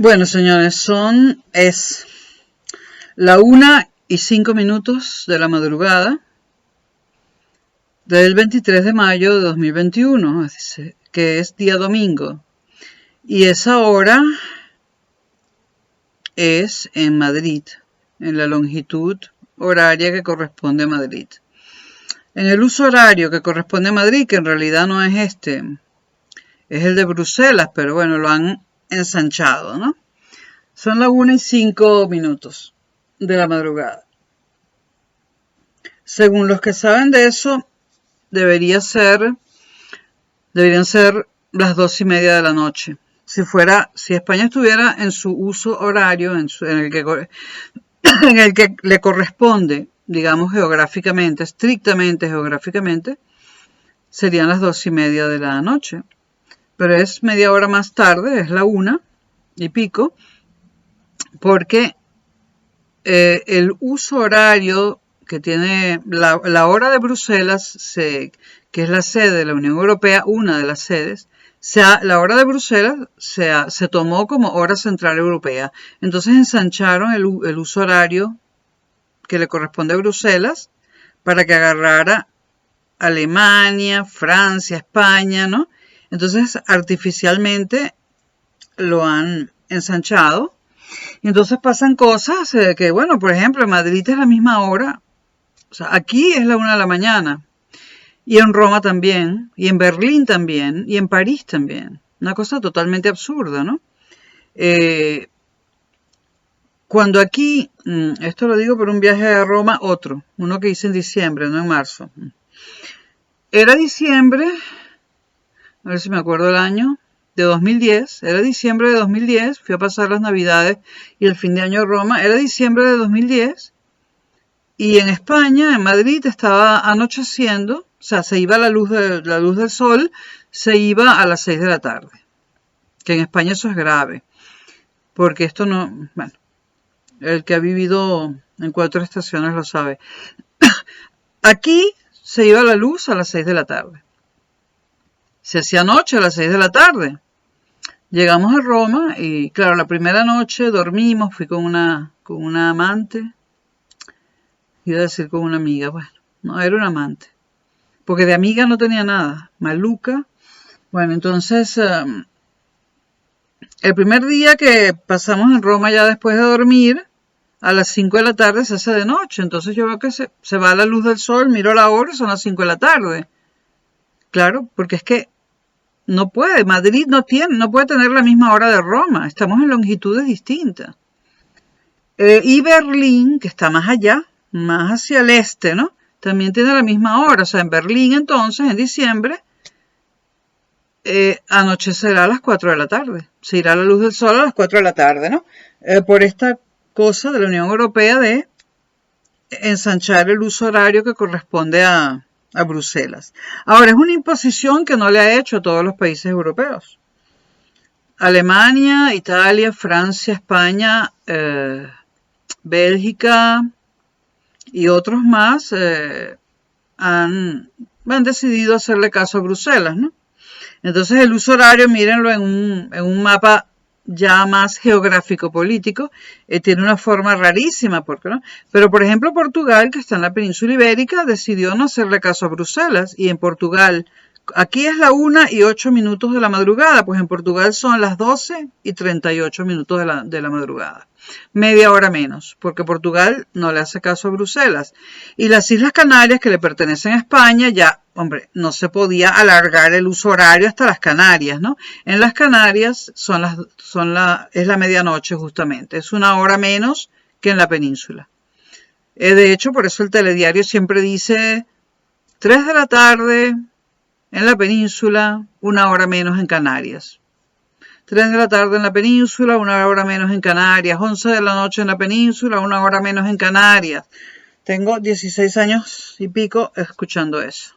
Bueno, señores, es la 1:05 de la madrugada del 23 de mayo de 2021, que es día domingo. Y esa hora es en Madrid, en la longitud horaria que corresponde a Madrid. En el uso horario que corresponde a Madrid, que en realidad no es este, es el de Bruselas, pero bueno, lo han ensanchado, ¿no? Son las 1:05 de la madrugada. Según los que saben de eso, deberían ser las 2:30 de la noche. Si España estuviera en su uso horario, en el que le corresponde, digamos geográficamente, estrictamente geográficamente, serían las 2:30 de la noche. Pero es media hora más tarde, es la 1:00 porque el uso horario que tiene la hora de Bruselas, que es la sede de la Unión Europea, una de las sedes, la hora de Bruselas se tomó como hora central europea. Entonces ensancharon el uso horario que le corresponde a Bruselas para que agarrara Alemania, Francia, España, ¿no? Entonces artificialmente lo han ensanchado. Y entonces pasan cosas que, bueno, por ejemplo, en Madrid es la misma hora. O sea, aquí es la 1 de la mañana. Y en Roma también. Y en Berlín también. Y en París también. Una cosa totalmente absurda, ¿no? Cuando aquí, esto lo digo por un viaje a Roma, uno que hice en diciembre, no en marzo. Era diciembre, a ver si me acuerdo el año, de 2010, era diciembre de 2010, fui a pasar las Navidades y el fin de año a Roma, era diciembre de 2010, y en España, en Madrid, estaba anocheciendo, o sea, se iba la luz del sol, se iba a las 6 de la tarde, que en España eso es grave, porque esto no, bueno, el que ha vivido en 4 estaciones lo sabe. Aquí se iba la luz a las 6 de la tarde. Se hacía noche a las 6 de la tarde. Llegamos a Roma y, claro, la primera noche dormimos, fui con una amante, iba a decir con una amiga, bueno, no, era una amante, porque de amiga no tenía nada, maluca. Bueno, entonces, el primer día que pasamos en Roma ya después de dormir, a las 5 de la tarde se hace de noche, entonces yo veo que se va la luz del sol, miro la hora y son las 5 de la tarde. Claro, porque es que no puede, Madrid no puede tener la misma hora de Roma, estamos en longitudes distintas. Y Berlín, que está más allá, más hacia el este, ¿no? También tiene la misma hora, o sea, en Berlín entonces, en diciembre, anochecerá a las 4 de la tarde, se irá la luz del sol a las 4 de la tarde, ¿no? Por esta cosa de la Unión Europea de ensanchar el uso horario que corresponde a Bruselas. Ahora, es una imposición que no le ha hecho a todos los países europeos. Alemania, Italia, Francia, España, Bélgica y otros más han decidido hacerle caso a Bruselas, ¿no? Entonces el uso horario, mírenlo en un mapa ya más geográfico-político, tiene una forma rarísima, ¿por qué no? Pero por ejemplo Portugal, que está en la península ibérica, decidió no hacerle caso a Bruselas, y en Portugal, aquí es la 1:08 de la madrugada, pues en Portugal son las 12:38 de la madrugada. Media hora menos, porque Portugal no le hace caso a Bruselas. Y las Islas Canarias, que le pertenecen a España, ya, hombre, no se podía alargar el uso horario hasta las Canarias, ¿no? En las Canarias es la medianoche justamente, es una hora menos que en la península. De hecho, por eso el telediario siempre dice 3 de la tarde en la península, una hora menos en Canarias. 3 de la tarde en la península, una hora menos en Canarias. 11 de la noche en la península, una hora menos en Canarias. Tengo 16 años y pico escuchando eso.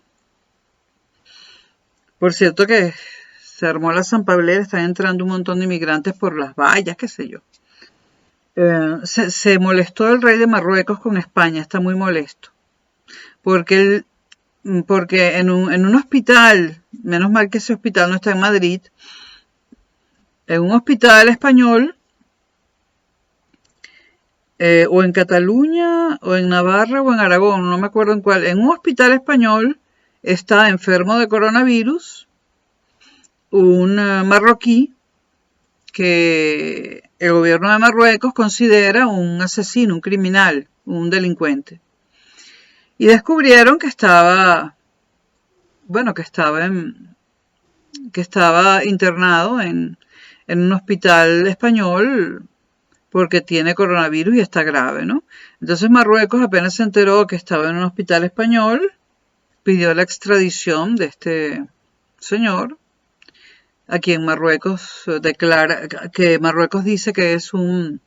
Por cierto que se armó la Zampablera, están entrando un montón de inmigrantes por las vallas, qué sé yo. Se molestó el rey de Marruecos con España, está muy molesto. Porque en un hospital, menos mal que ese hospital no está en Madrid, en un hospital español o en Cataluña, o en Navarra, o en Aragón, no me acuerdo en cuál, en un hospital español está enfermo de coronavirus un marroquí que el gobierno de Marruecos considera un asesino, un criminal, un delincuente. Y descubrieron que estaba, bueno, que estaba internado en un hospital español porque tiene coronavirus y está grave, ¿no? Entonces Marruecos apenas se enteró que estaba en un hospital español, pidió la extradición de este señor, a quien Marruecos declara, que Marruecos dice que es un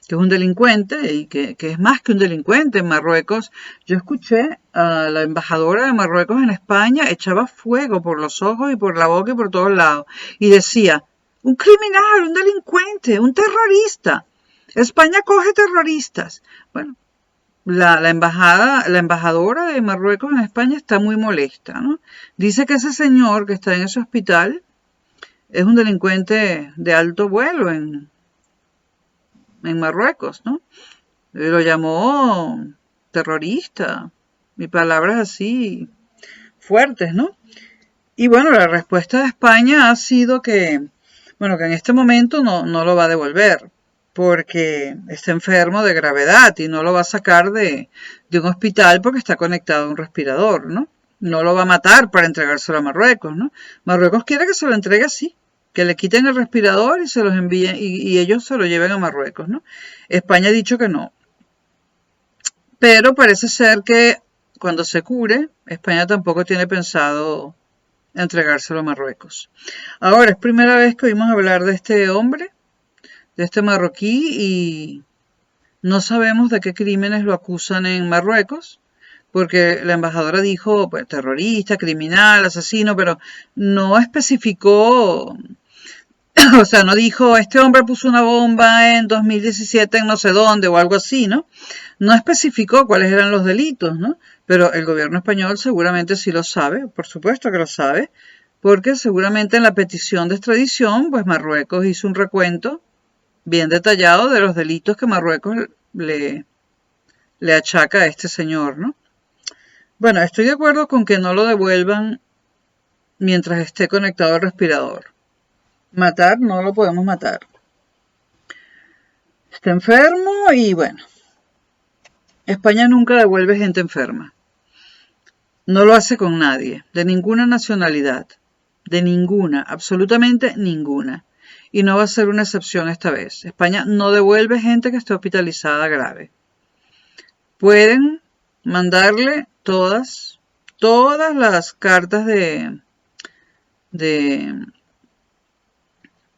delincuente y que es más que un delincuente. En Marruecos, yo escuché a la embajadora de Marruecos en España, echaba fuego por los ojos y por la boca y por todos lados, y decía, un criminal, un delincuente, un terrorista. España coge terroristas. Bueno, la embajadora de Marruecos en España está muy molesta, ¿no? Dice que ese señor que está en ese hospital es un delincuente de alto vuelo en Marruecos, ¿no? Lo llamó terrorista y palabras así fuertes, ¿no? Y bueno, la respuesta de España ha sido que, bueno, que en este momento no lo va a devolver porque está enfermo de gravedad y no lo va a sacar de un hospital porque está conectado a un respirador, ¿no? No lo va a matar para entregárselo a Marruecos, ¿no? Marruecos quiere que se lo entregue así, que le quiten el respirador y se los envíen y ellos se lo lleven a Marruecos, ¿no? España ha dicho que no. Pero parece ser que cuando se cure, España tampoco tiene pensado entregárselo a Marruecos. Ahora, es primera vez que oímos hablar de este hombre, de este marroquí, y no sabemos de qué crímenes lo acusan en Marruecos, porque la embajadora dijo pues, terrorista, criminal, asesino, pero no especificó, o sea, no dijo, este hombre puso una bomba en 2017 en no sé dónde o algo así, ¿no? No especificó cuáles eran los delitos, ¿no? Pero el gobierno español seguramente sí lo sabe, por supuesto que lo sabe, porque seguramente en la petición de extradición, pues Marruecos hizo un recuento bien detallado de los delitos que Marruecos le achaca a este señor, ¿no? Bueno, estoy de acuerdo con que no lo devuelvan mientras esté conectado al respirador. Matar no lo podemos matar. Está enfermo y bueno, España nunca devuelve gente enferma. No lo hace con nadie, de ninguna nacionalidad, de ninguna, absolutamente ninguna. Y no va a ser una excepción esta vez. España no devuelve gente que esté hospitalizada grave. Pueden mandarle todas las cartas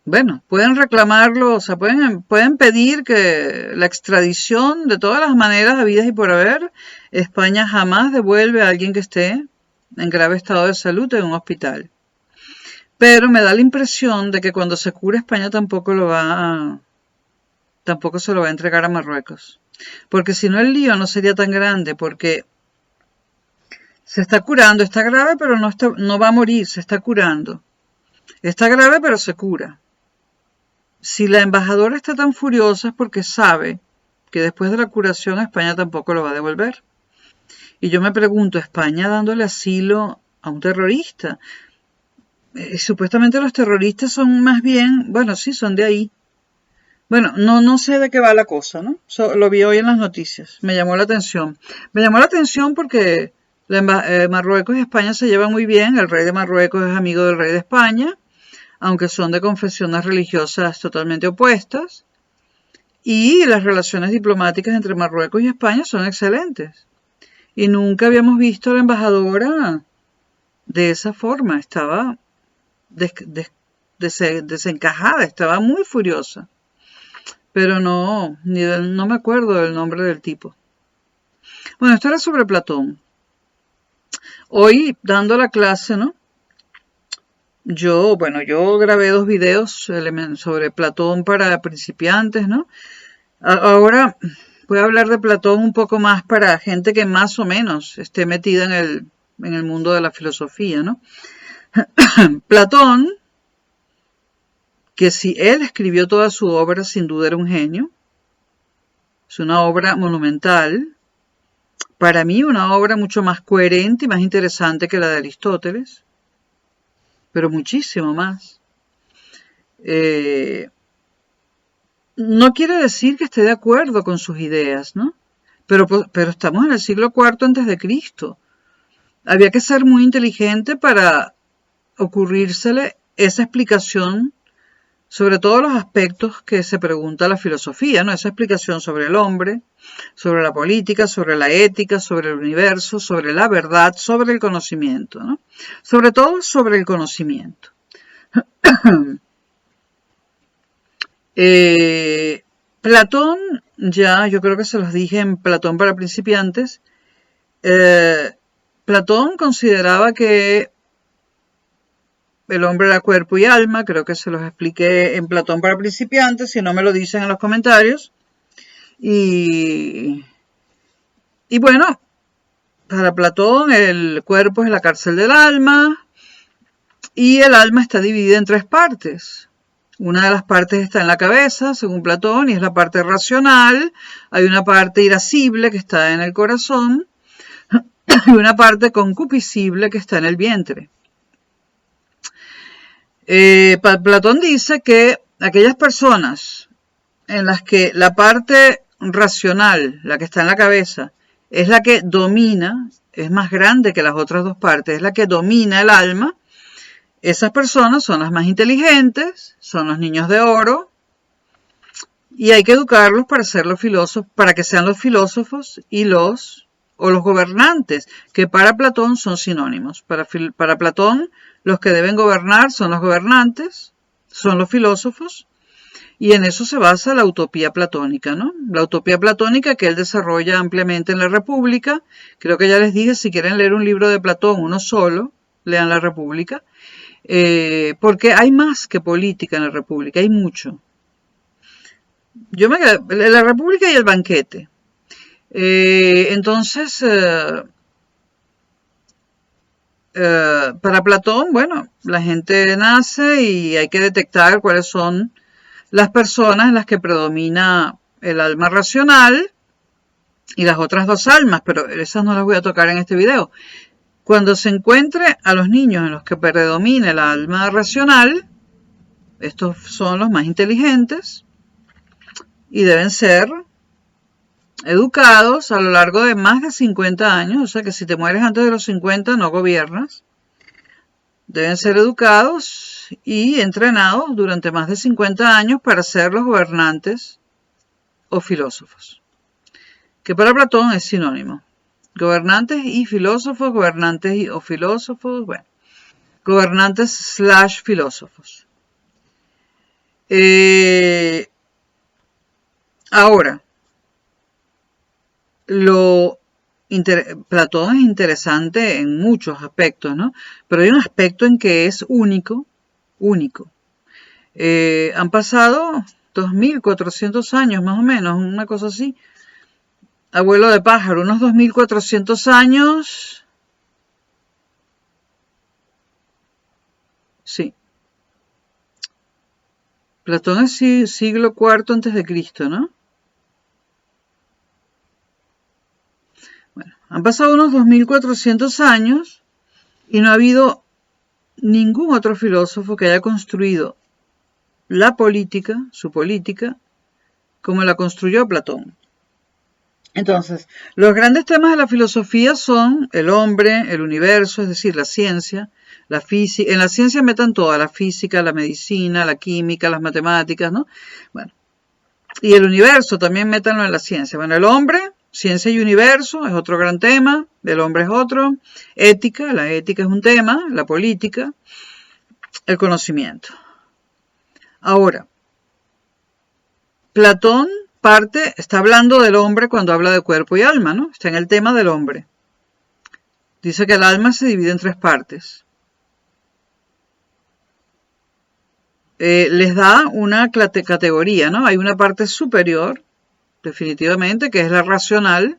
bueno, pueden reclamarlo, o sea, pueden pedir que la extradición de todas las maneras habidas y por haber. España jamás devuelve a alguien que esté en grave estado de salud en un hospital. Pero me da la impresión de que cuando se cure España tampoco se lo va a entregar a Marruecos. Porque si no el lío no sería tan grande, porque se está curando, está grave, pero no va a morir, se está curando. Está grave, pero se cura. Si la embajadora está tan furiosa es porque sabe que después de la curación España tampoco lo va a devolver. Y yo me pregunto, ¿España dándole asilo a un terrorista? Supuestamente los terroristas son más bien, bueno, sí, son de ahí. Bueno, no sé de qué va la cosa, ¿no? Lo vi hoy en las noticias, me llamó la atención. Me llamó la atención porque Marruecos y España se llevan muy bien, el rey de Marruecos es amigo del rey de España, aunque son de confesiones religiosas totalmente opuestas, y las relaciones diplomáticas entre Marruecos y España son excelentes. Y nunca habíamos visto a la embajadora de esa forma, estaba desencajada, estaba muy furiosa. Pero no me acuerdo del nombre del tipo. Bueno, esto era sobre Platón. Hoy, dando la clase, ¿no? Yo grabé 2 videos sobre Platón para principiantes, ¿no? Ahora voy a hablar de Platón un poco más para gente que más o menos esté metida en el mundo de la filosofía, ¿no? Platón, que si él escribió toda su obra, sin duda era un genio. Es una obra monumental. Para mí, una obra mucho más coherente y más interesante que la de Aristóteles, pero muchísimo más. No quiere decir que esté de acuerdo con sus ideas, ¿no? Pero estamos en el siglo IV antes de Cristo. Había que ser muy inteligente para ocurrírsele esa explicación sobre todos los aspectos que se pregunta la filosofía, ¿no? Esa explicación sobre el hombre, sobre la política, sobre la ética, sobre el universo, sobre la verdad, sobre el conocimiento, ¿no? Sobre todo sobre el conocimiento. Platón, ya yo creo que se los dije en Platón para principiantes, Platón consideraba que el hombre era cuerpo y alma, creo que se los expliqué en Platón para principiantes, si no me lo dicen en los comentarios. Y bueno, para Platón el cuerpo es la cárcel del alma y el alma está dividida en tres partes. Una de las partes está en la cabeza, según Platón, y es la parte racional. Hay una parte irascible que está en el corazón y una parte concupiscible que está en el vientre. Platón dice que aquellas personas en las que la parte racional, la que está en la cabeza, es la que domina, es más grande que las otras dos partes, es la que domina el alma, esas personas son las más inteligentes, son los niños de oro, y hay que educarlos para ser los filósofos, para que sean los filósofos y los gobernantes, que para Platón son sinónimos. Para Platón, los que deben gobernar son los gobernantes, son los filósofos, y en eso se basa la utopía platónica, ¿no? La utopía platónica que él desarrolla ampliamente en la República. Creo que ya les dije, si quieren leer un libro de Platón, uno solo, lean la República, porque hay más que política en la República, hay mucho. Yo me quedé, la República y el banquete. Entonces, para Platón, bueno, la gente nace y hay que detectar cuáles son las personas en las que predomina el alma racional y las otras dos almas, pero esas no las voy a tocar en este video. Cuando se encuentre a los niños en los que predomina el alma racional, estos son los más inteligentes y deben ser educados a lo largo de más de 50 años, o sea que si te mueres antes de los 50 no gobiernas. Deben ser educados y entrenados durante más de 50 años para ser los gobernantes o filósofos, que para Platón es sinónimo. Gobernantes y filósofos, gobernantes o filósofos, bueno, gobernantes / filósofos. Ahora, Platón es interesante en muchos aspectos, ¿no? Pero hay un aspecto en que es único. Han pasado 2400 años más o menos, una cosa así. Abuelo de pájaro, unos 2400 años. Sí. Platón es siglo IV antes de Cristo, ¿no? Bueno, han pasado unos 2400 años y no ha habido ningún otro filósofo que haya construido la política, su política, como la construyó Platón. Entonces, los grandes temas de la filosofía son el hombre, el universo, es decir, la ciencia, la física. En la ciencia metan toda, la física, la medicina, la química, las matemáticas, ¿no? Bueno, y el universo también métanlo en la ciencia. Bueno, el hombre, ciencia y universo es otro gran tema, el hombre es otro. Ética, la ética es un tema, la política, el conocimiento. Ahora, Platón está hablando del hombre cuando habla de cuerpo y alma, ¿no? Está en el tema del hombre. Dice que el alma se divide en tres partes. Les da una categoría, ¿no? Hay una parte superior, definitivamente, que es la racional.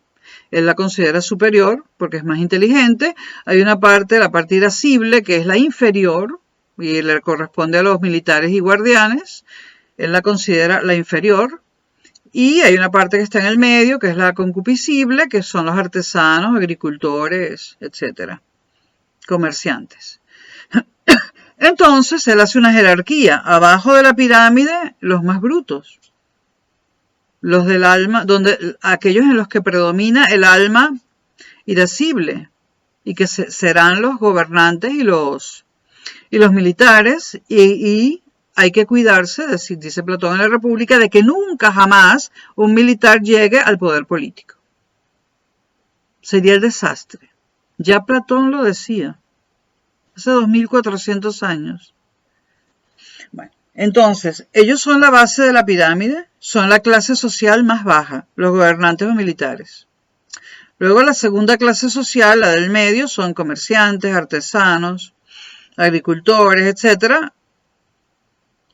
Él la considera superior porque es más inteligente. Hay una parte, la parte irascible, que es la inferior y le corresponde a los militares y guardianes. Él la considera la inferior. Y hay una parte que está en el medio, que es la concupiscible, que son los artesanos, agricultores, etcétera, comerciantes. Entonces, él hace una jerarquía. Abajo de la pirámide, los más brutos. Los del alma, aquellos en los que predomina el alma irascible. Y que serán los gobernantes y los militares. Y hay que cuidarse, dice Platón en la República, de que nunca jamás un militar llegue al poder político. Sería el desastre. Ya Platón lo decía. Hace 2400 años. Bueno, entonces, ellos son la base de la pirámide, son la clase social más baja, los gobernantes o militares. Luego la segunda clase social, la del medio, son comerciantes, artesanos, agricultores, etc.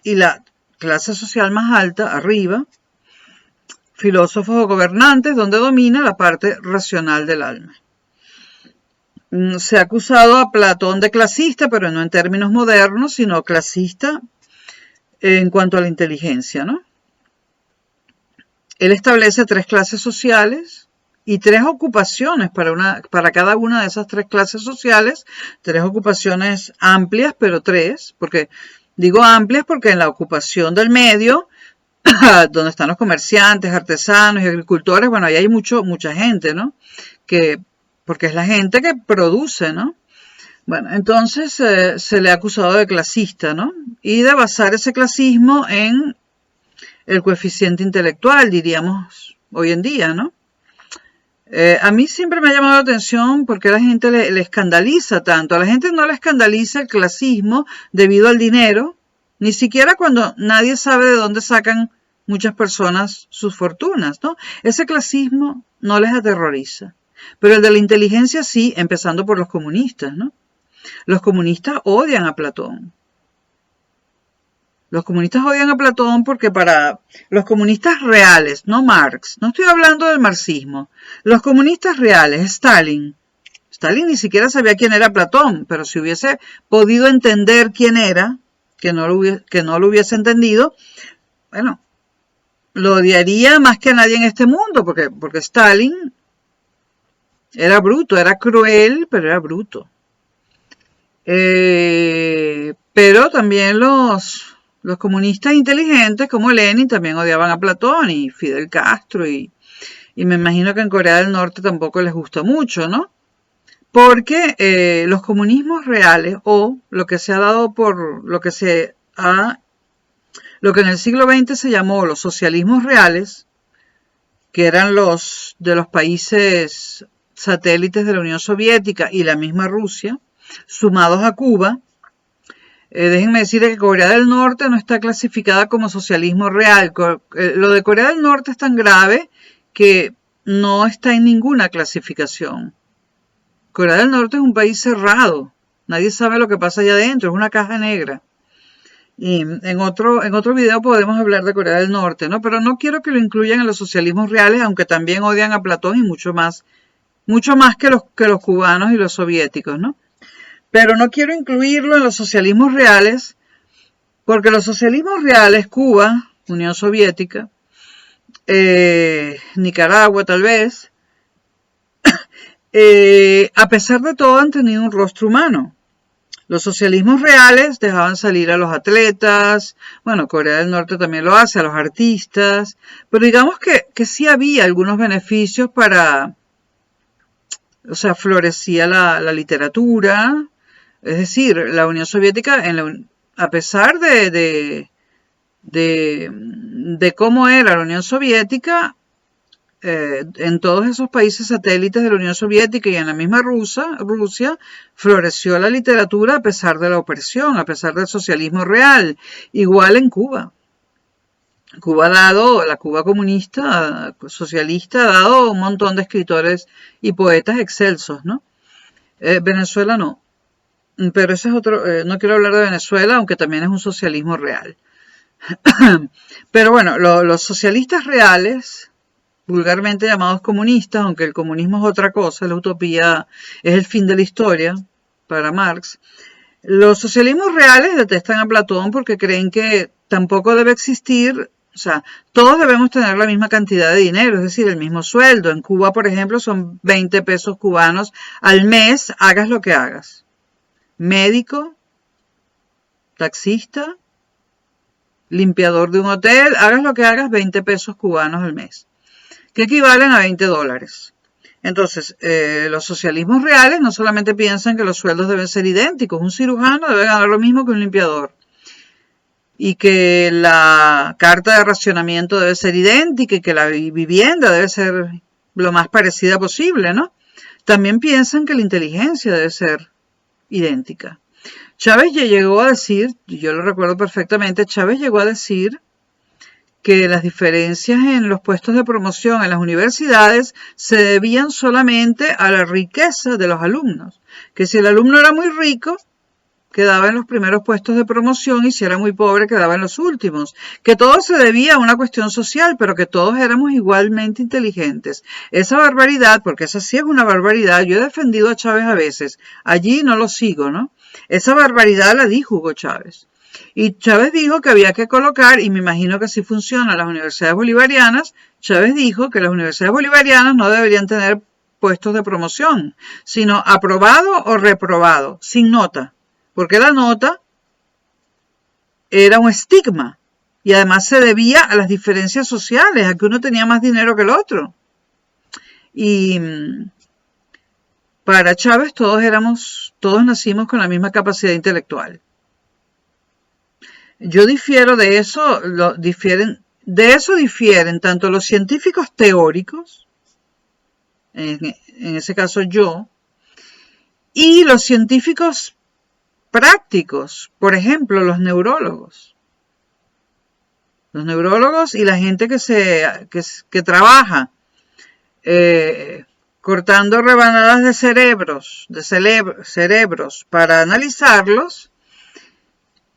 Y la clase social más alta, arriba, filósofos o gobernantes, donde domina la parte racional del alma. Se ha acusado a Platón de clasista, pero no en términos modernos, sino clasista en cuanto a la inteligencia, ¿no? Él establece 3 clases sociales y 3 ocupaciones para cada una de esas 3 clases sociales, 3 ocupaciones amplias, pero 3, porque digo amplias porque en la ocupación del medio, donde están los comerciantes, artesanos y agricultores, bueno, ahí hay mucha gente, ¿no? Porque es la gente que produce, ¿no? Bueno, entonces se le ha acusado de clasista, ¿no? Y de basar ese clasismo en el coeficiente intelectual, diríamos, hoy en día, ¿no? A mí siempre me ha llamado la atención porque a la gente le escandaliza tanto. A la gente no le escandaliza el clasismo debido al dinero, ni siquiera cuando nadie sabe de dónde sacan muchas personas sus fortunas, ¿no? Ese clasismo no les aterroriza. Pero el de la inteligencia sí, empezando por los comunistas, ¿no? Los comunistas odian a Platón. Los comunistas odian a Platón porque para los comunistas reales, no Marx, no estoy hablando del marxismo, los comunistas reales, Stalin ni siquiera sabía quién era Platón, pero si hubiese podido entender quién era, que no lo hubiese entendido, bueno, lo odiaría más que a nadie en este mundo, porque Stalin era bruto, era cruel, pero era bruto. Pero también los comunistas inteligentes como Lenin también odiaban a Platón y Fidel Castro y me imagino que en Corea del Norte tampoco les gustó mucho, ¿no? Porque los comunismos reales o lo que se ha dado por lo que en el siglo XX se llamó los socialismos reales, que eran los de los países satélites de la Unión Soviética y la misma Rusia, sumados a Cuba. Déjenme decir que Corea del Norte no está clasificada como socialismo real. Lo de Corea del Norte es tan grave que no está en ninguna clasificación. Corea del Norte es un país cerrado. Nadie sabe lo que pasa allá adentro. Es una caja negra. Y en otro video podemos hablar de Corea del Norte, ¿no? Pero no quiero que lo incluyan en los socialismos reales, aunque también odian a Platón y mucho más que los cubanos y los soviéticos, ¿no? Pero no quiero incluirlo en los socialismos reales, porque los socialismos reales, Cuba, Unión Soviética, Nicaragua tal vez, a pesar de todo han tenido un rostro humano. Los socialismos reales dejaban salir a los atletas, bueno, Corea del Norte también lo hace, a los artistas, pero digamos que sí había algunos beneficios o sea, florecía la literatura, es decir, la Unión Soviética, a pesar de cómo era la Unión Soviética, en todos esos países satélites de la Unión Soviética y en la misma Rusia, floreció la literatura a pesar de la opresión, a pesar del socialismo real. Igual en Cuba. La Cuba comunista, socialista, ha dado un montón de escritores y poetas excelsos, ¿no? Venezuela no. Pero ese es otro, no quiero hablar de Venezuela, aunque también es un socialismo real. Pero bueno, los socialistas reales, vulgarmente llamados comunistas, aunque el comunismo es otra cosa, la utopía es el fin de la historia para Marx. Los socialismos reales detestan a Platón porque creen que tampoco debe existir O sea, todos debemos tener la misma cantidad de dinero, es decir, el mismo sueldo. En Cuba, por ejemplo, son 20 pesos cubanos al mes, hagas lo que hagas. Médico, taxista, limpiador de un hotel, hagas lo que hagas, 20 pesos cubanos al mes, que equivalen a $20. Entonces, los socialismos reales no solamente piensan que los sueldos deben ser idénticos, un cirujano debe ganar lo mismo que un limpiador, y que la carta de racionamiento debe ser idéntica y que la vivienda debe ser lo más parecida posible, ¿no? También piensan que la inteligencia debe ser idéntica. Chávez ya llegó a decir, y yo lo recuerdo perfectamente, Chávez llegó a decir que las diferencias en los puestos de promoción en las universidades se debían solamente a la riqueza de los alumnos, que si el alumno era muy rico, quedaba en los primeros puestos de promoción y si era muy pobre quedaba en los últimos, que todo se debía a una cuestión social, pero que todos éramos igualmente inteligentes. Esa barbaridad, porque esa sí es una barbaridad, yo he defendido a Chávez a veces, allí no lo sigo, ¿no? Esa barbaridad la dijo Hugo Chávez. Y Chávez dijo que había que colocar, y me imagino que así funciona las universidades bolivarianas, Chávez dijo que las universidades bolivarianas no deberían tener puestos de promoción, sino aprobado o reprobado, sin nota. Porque la nota era un estigma y además se debía a las diferencias sociales, a que uno tenía más dinero que el otro. Y para Chávez todos nacimos con la misma capacidad intelectual. Yo difiero de eso, difieren tanto los científicos teóricos, en ese caso yo, y los científicos prácticos, por ejemplo, los neurólogos. Los neurólogos y la gente que trabaja cortando rebanadas de cerebros para analizarlos,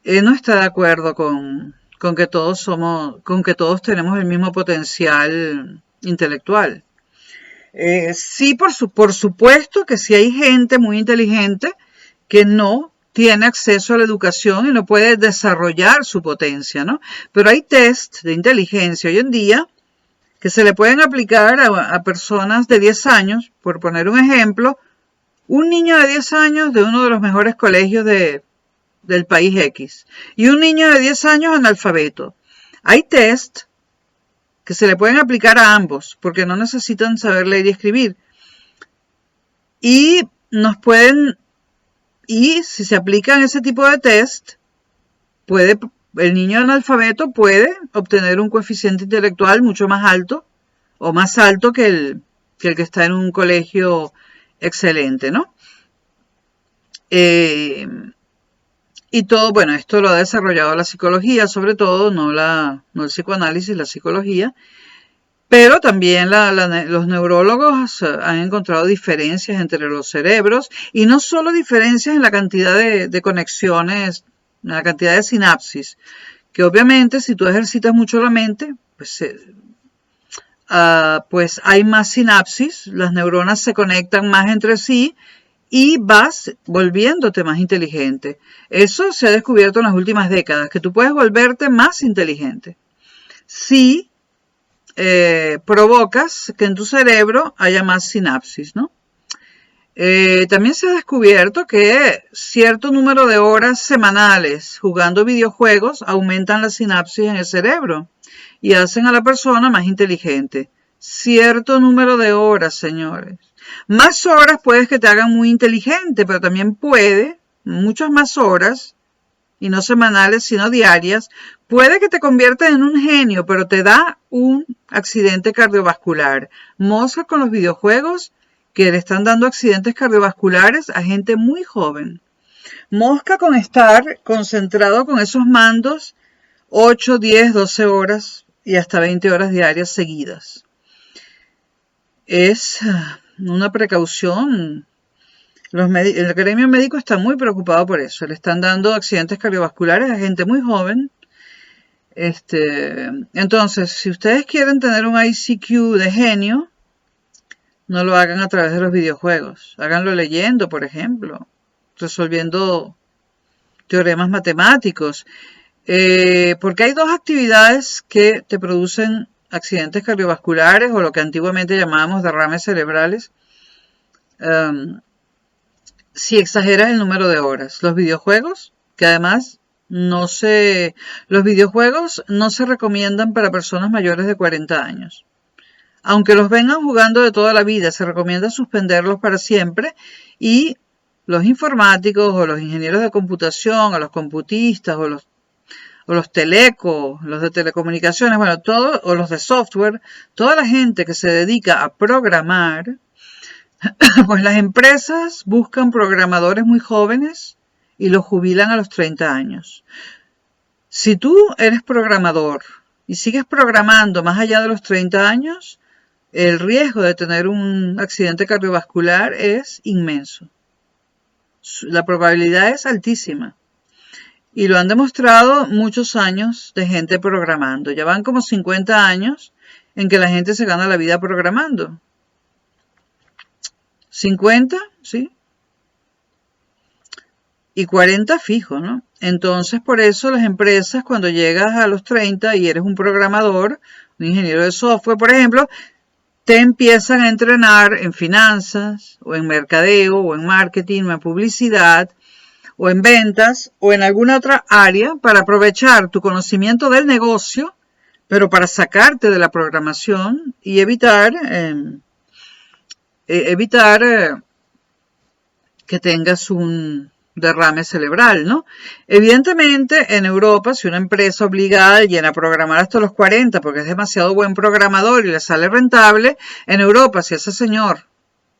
no está de acuerdo con que todos tenemos el mismo potencial intelectual. Sí, por supuesto que sí hay gente muy inteligente que no tiene acceso a la educación y no puede desarrollar su potencia, ¿no? Pero hay test de inteligencia hoy en día que se le pueden aplicar a personas de 10 años, por poner un ejemplo, un niño de 10 años de uno de los mejores colegios del país X y un niño de 10 años analfabeto. Hay test que se le pueden aplicar a ambos porque no necesitan saber leer y escribir. Y si se aplican ese tipo de test, el niño analfabeto puede obtener un coeficiente intelectual mucho más alto o más alto que el que está en un colegio excelente, ¿no? Y todo, bueno, esto lo ha desarrollado la psicología, sobre todo, no el psicoanálisis, la psicología. Pero también los neurólogos han encontrado diferencias entre los cerebros y no solo diferencias en la cantidad de conexiones, en la cantidad de sinapsis, que obviamente si tú ejercitas mucho la mente, pues hay más sinapsis, las neuronas se conectan más entre sí y vas volviéndote más inteligente. Eso se ha descubierto en las últimas décadas, que tú puedes volverte más inteligente. Sí. Provocas que en tu cerebro haya más sinapsis, ¿no? También se ha descubierto que cierto número de horas semanales jugando videojuegos aumentan la sinapsis en el cerebro y hacen a la persona más inteligente. Cierto número de horas, señores. Más horas puede que te hagan muy inteligente, pero también muchas más horas, y no semanales, sino diarias, puede que te convierta en un genio, pero te da un accidente cardiovascular. Mosca con los videojuegos que le están dando accidentes cardiovasculares a gente muy joven. Mosca con estar concentrado con esos mandos 8, 10, 12 horas y hasta 20 horas diarias seguidas. Es una precaución. El gremio médico está muy preocupado por eso. Le están dando accidentes cardiovasculares a gente muy joven. Entonces, si ustedes quieren tener un ICQ de genio, no lo hagan a través de los videojuegos. Háganlo leyendo, por ejemplo, resolviendo teoremas matemáticos. Porque hay dos actividades que te producen accidentes cardiovasculares o lo que antiguamente llamábamos derrames cerebrales. Si exageras el número de horas. Los videojuegos, que además los videojuegos no se recomiendan para personas mayores de 40 años. Aunque los vengan jugando de toda la vida, se recomienda suspenderlos para siempre y los informáticos o los ingenieros de computación o los computistas o los telecos, los de telecomunicaciones, bueno, todo, o los de software, toda la gente que se dedica a programar, pues las empresas buscan programadores muy jóvenes y los jubilan a los 30 años. Si tú eres programador y sigues programando más allá de los 30 años, el riesgo de tener un accidente cardiovascular es inmenso. La probabilidad es altísima. Y lo han demostrado muchos años de gente programando. Ya van como 50 años en que la gente se gana la vida programando. 50, ¿sí? Y 40 fijo, ¿no? Entonces, por eso las empresas, cuando llegas a los 30 y eres un programador, un ingeniero de software, por ejemplo, te empiezan a entrenar en finanzas, o en mercadeo, o en marketing, o en publicidad, o en ventas, o en alguna otra área para aprovechar tu conocimiento del negocio, pero para sacarte de la programación y evitar que tengas un derrame cerebral, ¿no? Evidentemente, en Europa, si una empresa obliga a alguien a programar hasta los 40 porque es demasiado buen programador y le sale rentable, en Europa, si ese señor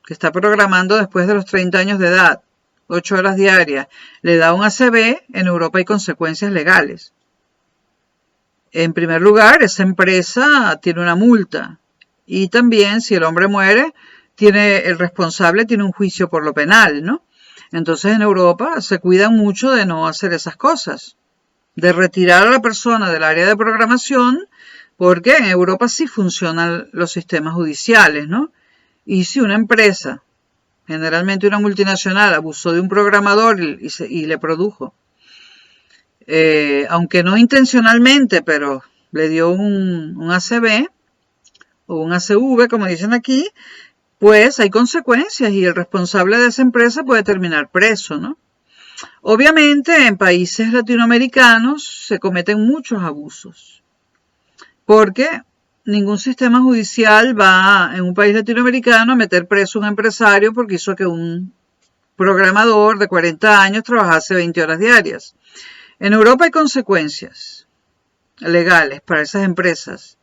que está programando después de los 30 años de edad, 8 horas diarias, le da un ACV, en Europa hay consecuencias legales. En primer lugar, esa empresa tiene una multa y también, si el hombre muere, el responsable tiene un juicio por lo penal, ¿no? Entonces en Europa se cuidan mucho de no hacer esas cosas, de retirar a la persona del área de programación, porque en Europa sí funcionan los sistemas judiciales, ¿no? Y si una empresa, generalmente una multinacional, abusó de un programador y le produjo, aunque no intencionalmente, pero le dio un ACV o un ACV, como dicen aquí, pues hay consecuencias y el responsable de esa empresa puede terminar preso, ¿no? Obviamente en países latinoamericanos se cometen muchos abusos, porque ningún sistema judicial va en un país latinoamericano a meter preso a un empresario porque hizo que un programador de 40 años trabajase 20 horas diarias. En Europa hay consecuencias legales para esas empresas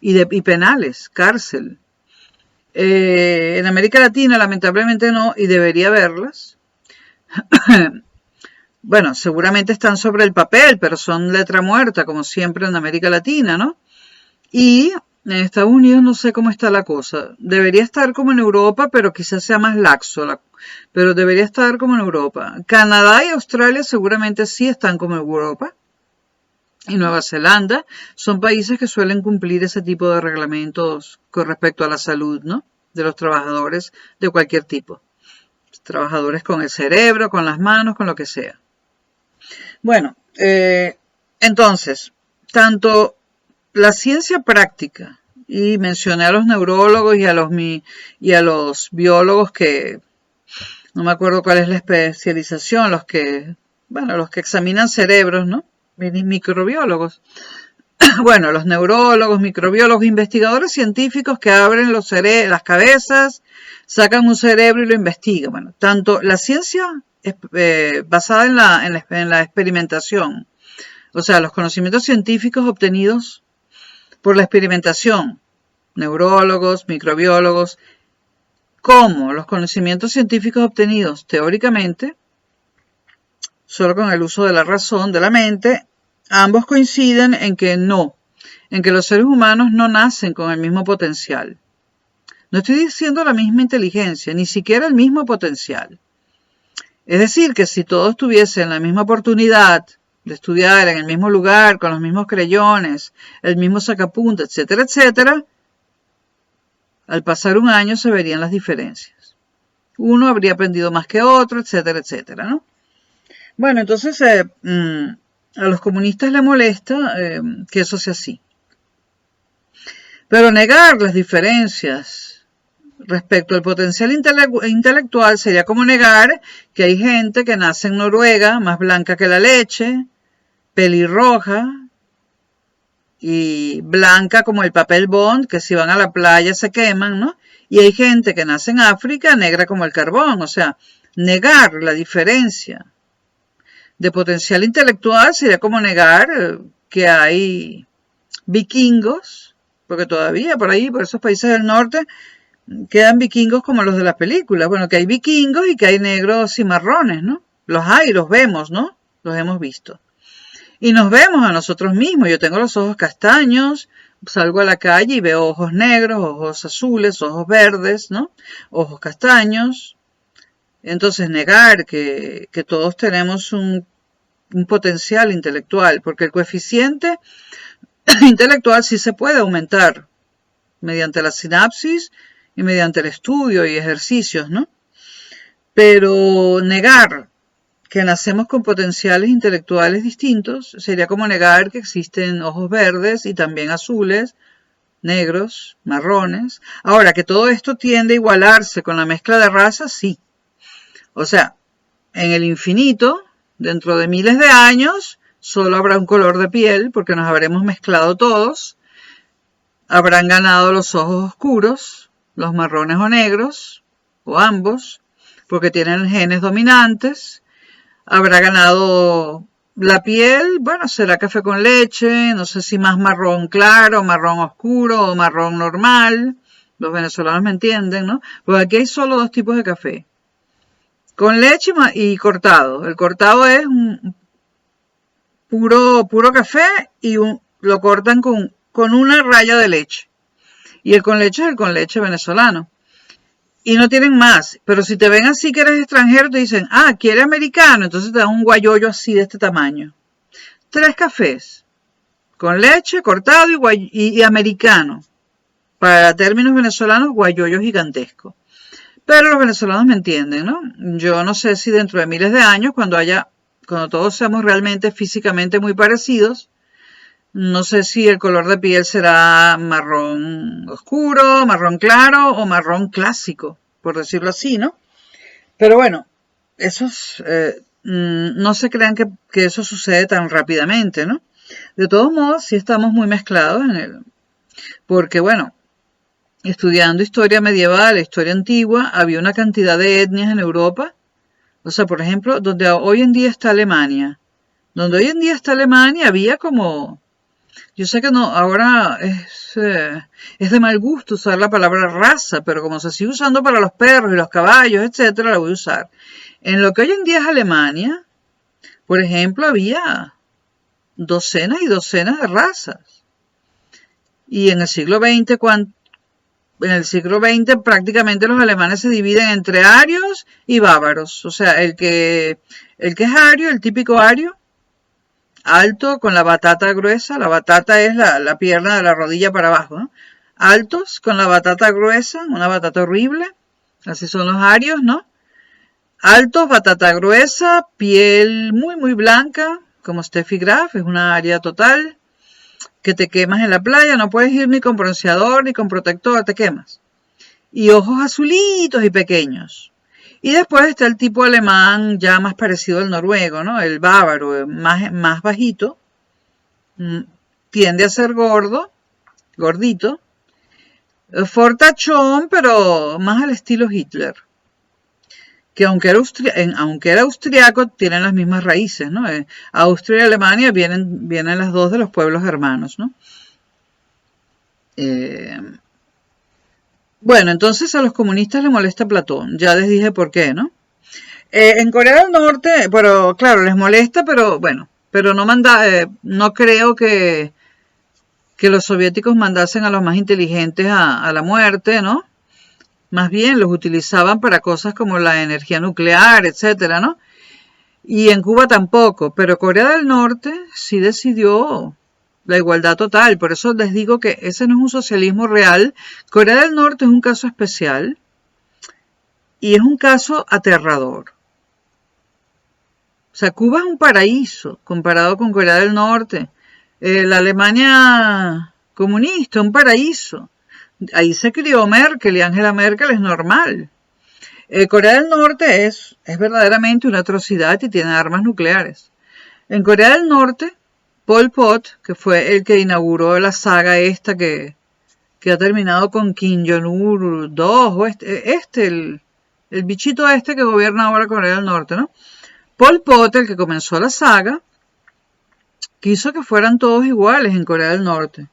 y penales, cárcel. En América Latina lamentablemente no, y debería haberlas. Bueno, seguramente están sobre el papel, pero son letra muerta, como siempre en América Latina, ¿no? Y en Estados Unidos no sé cómo está la cosa. Debería estar como en Europa, pero quizás sea más laxo, pero debería estar como en Europa. Canadá y Australia seguramente sí están como en Europa. Y Nueva Zelanda son países que suelen cumplir ese tipo de reglamentos con respecto a la salud, ¿no? De los trabajadores de cualquier tipo. Trabajadores con el cerebro, con las manos, con lo que sea. Bueno, entonces, tanto la ciencia práctica, y mencioné a los neurólogos y a los biólogos que, no me acuerdo cuál es la especialización, los que examinan cerebros, ¿no? Microbiólogos. Bueno, los neurólogos, microbiólogos, investigadores científicos que abren las cabezas, sacan un cerebro y lo investigan. Bueno, tanto la ciencia basada en la experimentación, o sea, los conocimientos científicos obtenidos por la experimentación, neurólogos, microbiólogos, como los conocimientos científicos obtenidos teóricamente, solo con el uso de la razón, de la mente, ambos coinciden en que los seres humanos no nacen con el mismo potencial. No estoy diciendo la misma inteligencia, ni siquiera el mismo potencial. Es decir, que si todos tuviesen la misma oportunidad de estudiar en el mismo lugar, con los mismos creyones, el mismo sacapuntas, etcétera, etcétera, al pasar un año se verían las diferencias. Uno habría aprendido más que otro, etcétera, etcétera, ¿no? Bueno, entonces A los comunistas les molesta que eso sea así. Pero negar las diferencias respecto al potencial intelectual sería como negar que hay gente que nace en Noruega, más blanca que la leche, pelirroja y blanca como el papel bond, que si van a la playa se queman, ¿no? Y hay gente que nace en África, negra como el carbón. O sea, negar la diferencia de potencial intelectual sería como negar que hay vikingos, porque todavía por ahí, por esos países del norte, quedan vikingos como los de las películas. Bueno, que hay vikingos y que hay negros y marrones, ¿no? Los hay, los vemos, ¿no? Los hemos visto. Y nos vemos a nosotros mismos. Yo tengo los ojos castaños, salgo a la calle y veo ojos negros, ojos azules, ojos verdes, ¿no? Ojos castaños. Entonces, negar que todos tenemos un potencial intelectual, porque el coeficiente intelectual sí se puede aumentar mediante la sinapsis y mediante el estudio y ejercicios, ¿no? Pero negar que nacemos con potenciales intelectuales distintos sería como negar que existen ojos verdes y también azules, negros, marrones. Ahora, que todo esto tiende a igualarse con la mezcla de razas, sí. O sea, en el infinito, dentro de miles de años, solo habrá un color de piel porque nos habremos mezclado todos. Habrán ganado los ojos oscuros, los marrones o negros, o ambos, porque tienen genes dominantes. Habrá ganado la piel, bueno, será café con leche, no sé si más marrón claro, marrón oscuro o marrón normal. Los venezolanos me entienden, ¿no? Pues aquí hay solo dos tipos de café. Con leche y cortado. El cortado es un puro café y lo cortan con una raya de leche. Y el con leche es el con leche venezolano. Y no tienen más. Pero si te ven así que eres extranjero, te dicen, ah, ¿quiere americano? Entonces te dan un guayoyo así de este tamaño. 3 cafés. Con leche, cortado y americano. Para términos venezolanos, guayoyo gigantesco. Pero los venezolanos me entienden, ¿no? Yo no sé si dentro de miles de años, cuando todos seamos realmente físicamente muy parecidos, no sé si el color de piel será marrón oscuro, marrón claro o marrón clásico, por decirlo así, ¿no? Pero bueno, no se crean que eso sucede tan rápidamente, ¿no? De todos modos, sí estamos muy mezclados porque bueno, estudiando historia medieval, historia antigua, había una cantidad de etnias en Europa. O sea, por ejemplo, donde hoy en día está Alemania. Donde hoy en día está Alemania había como... Yo sé que no, ahora es de mal gusto usar la palabra raza, pero como se sigue usando para los perros y los caballos, etcétera, la voy a usar. En lo que hoy en día es Alemania, por ejemplo, había docenas y docenas de razas. Y en el siglo XX, prácticamente los alemanes se dividen entre arios y bávaros. O sea, el que es ario, el típico ario, alto con la batata gruesa. La batata es la pierna de la rodilla para abajo, ¿no? Altos con la batata gruesa, una batata horrible. Así son los arios, ¿no? Altos, batata gruesa, piel muy, muy blanca, como Steffi Graf, es una aria total. Que te quemas en la playa, no puedes ir ni con bronceador ni con protector, te quemas. Y ojos azulitos y pequeños. Y después está el tipo alemán ya más parecido al noruego, ¿no? El bávaro, más bajito. Tiende a ser gordito. Fortachón, pero más al estilo Hitler. Que aunque era austriaco, tienen las mismas raíces, ¿no? Austria y Alemania vienen las dos de los pueblos hermanos, ¿no? Bueno, entonces a los comunistas les molesta Platón. Ya les dije por qué, ¿no? En Corea del Norte, pero claro, les molesta, pero bueno, pero no creo que los soviéticos mandasen a los más inteligentes a la muerte, ¿no? Más bien los utilizaban para cosas como la energía nuclear, etcétera, ¿no? Y en Cuba tampoco, pero Corea del Norte sí decidió la igualdad total. Por eso les digo que ese no es un socialismo real. Corea del Norte es un caso especial y es un caso aterrador. O sea, Cuba es un paraíso comparado con Corea del Norte. La Alemania comunista, un paraíso. Ahí se crió Merkel y Angela Merkel es normal. Corea del Norte es verdaderamente una atrocidad y tiene armas nucleares. En Corea del Norte, Pol Pot, que fue el que inauguró la saga esta que ha terminado con Kim Jong-un 2, o el bichito este que gobierna ahora Corea del Norte, ¿no? Pol Pot, el que comenzó la saga, quiso que fueran todos iguales en Corea del Norte.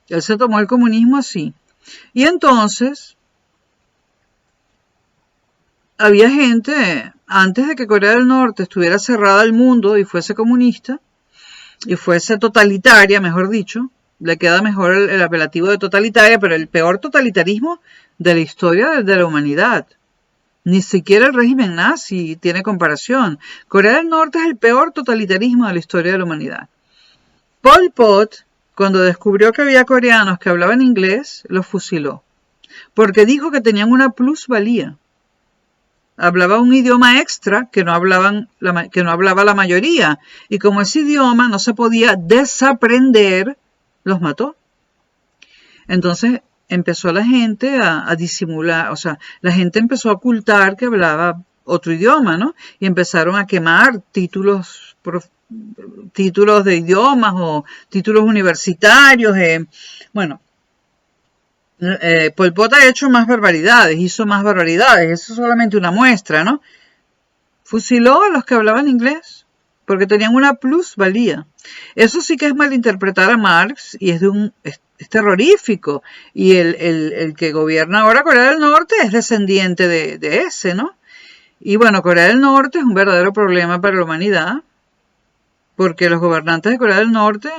Él se tomó el comunismo así. Y entonces, había gente, antes de que Corea del Norte estuviera cerrada al mundo y fuese comunista, y fuese totalitaria, mejor dicho, le queda mejor el apelativo de totalitaria, pero el peor totalitarismo de la historia de la humanidad. Ni siquiera el régimen nazi tiene comparación. Corea del Norte es el peor totalitarismo de la historia de la humanidad. Pol Pot, cuando descubrió que había coreanos que hablaban inglés, los fusiló, porque dijo que tenían una plusvalía. Hablaba un idioma extra que no hablaba la mayoría, y como ese idioma no se podía desaprender, los mató. Entonces empezó la gente a disimular, o sea, la gente empezó a ocultar que hablaba otro idioma, ¿no? Y empezaron a quemar títulos de idiomas o títulos universitarios. Bueno, Pol Pot ha hecho más barbaridades, hizo más barbaridades, eso es solamente una muestra, ¿no? Fusiló a los que hablaban inglés, porque tenían una plusvalía. Eso sí que es malinterpretar a Marx, y es terrorífico, y el que gobierna ahora Corea del Norte es descendiente de ese, ¿no? Y bueno, Corea del Norte es un verdadero problema para la humanidad, porque los gobernantes de Corea del Norte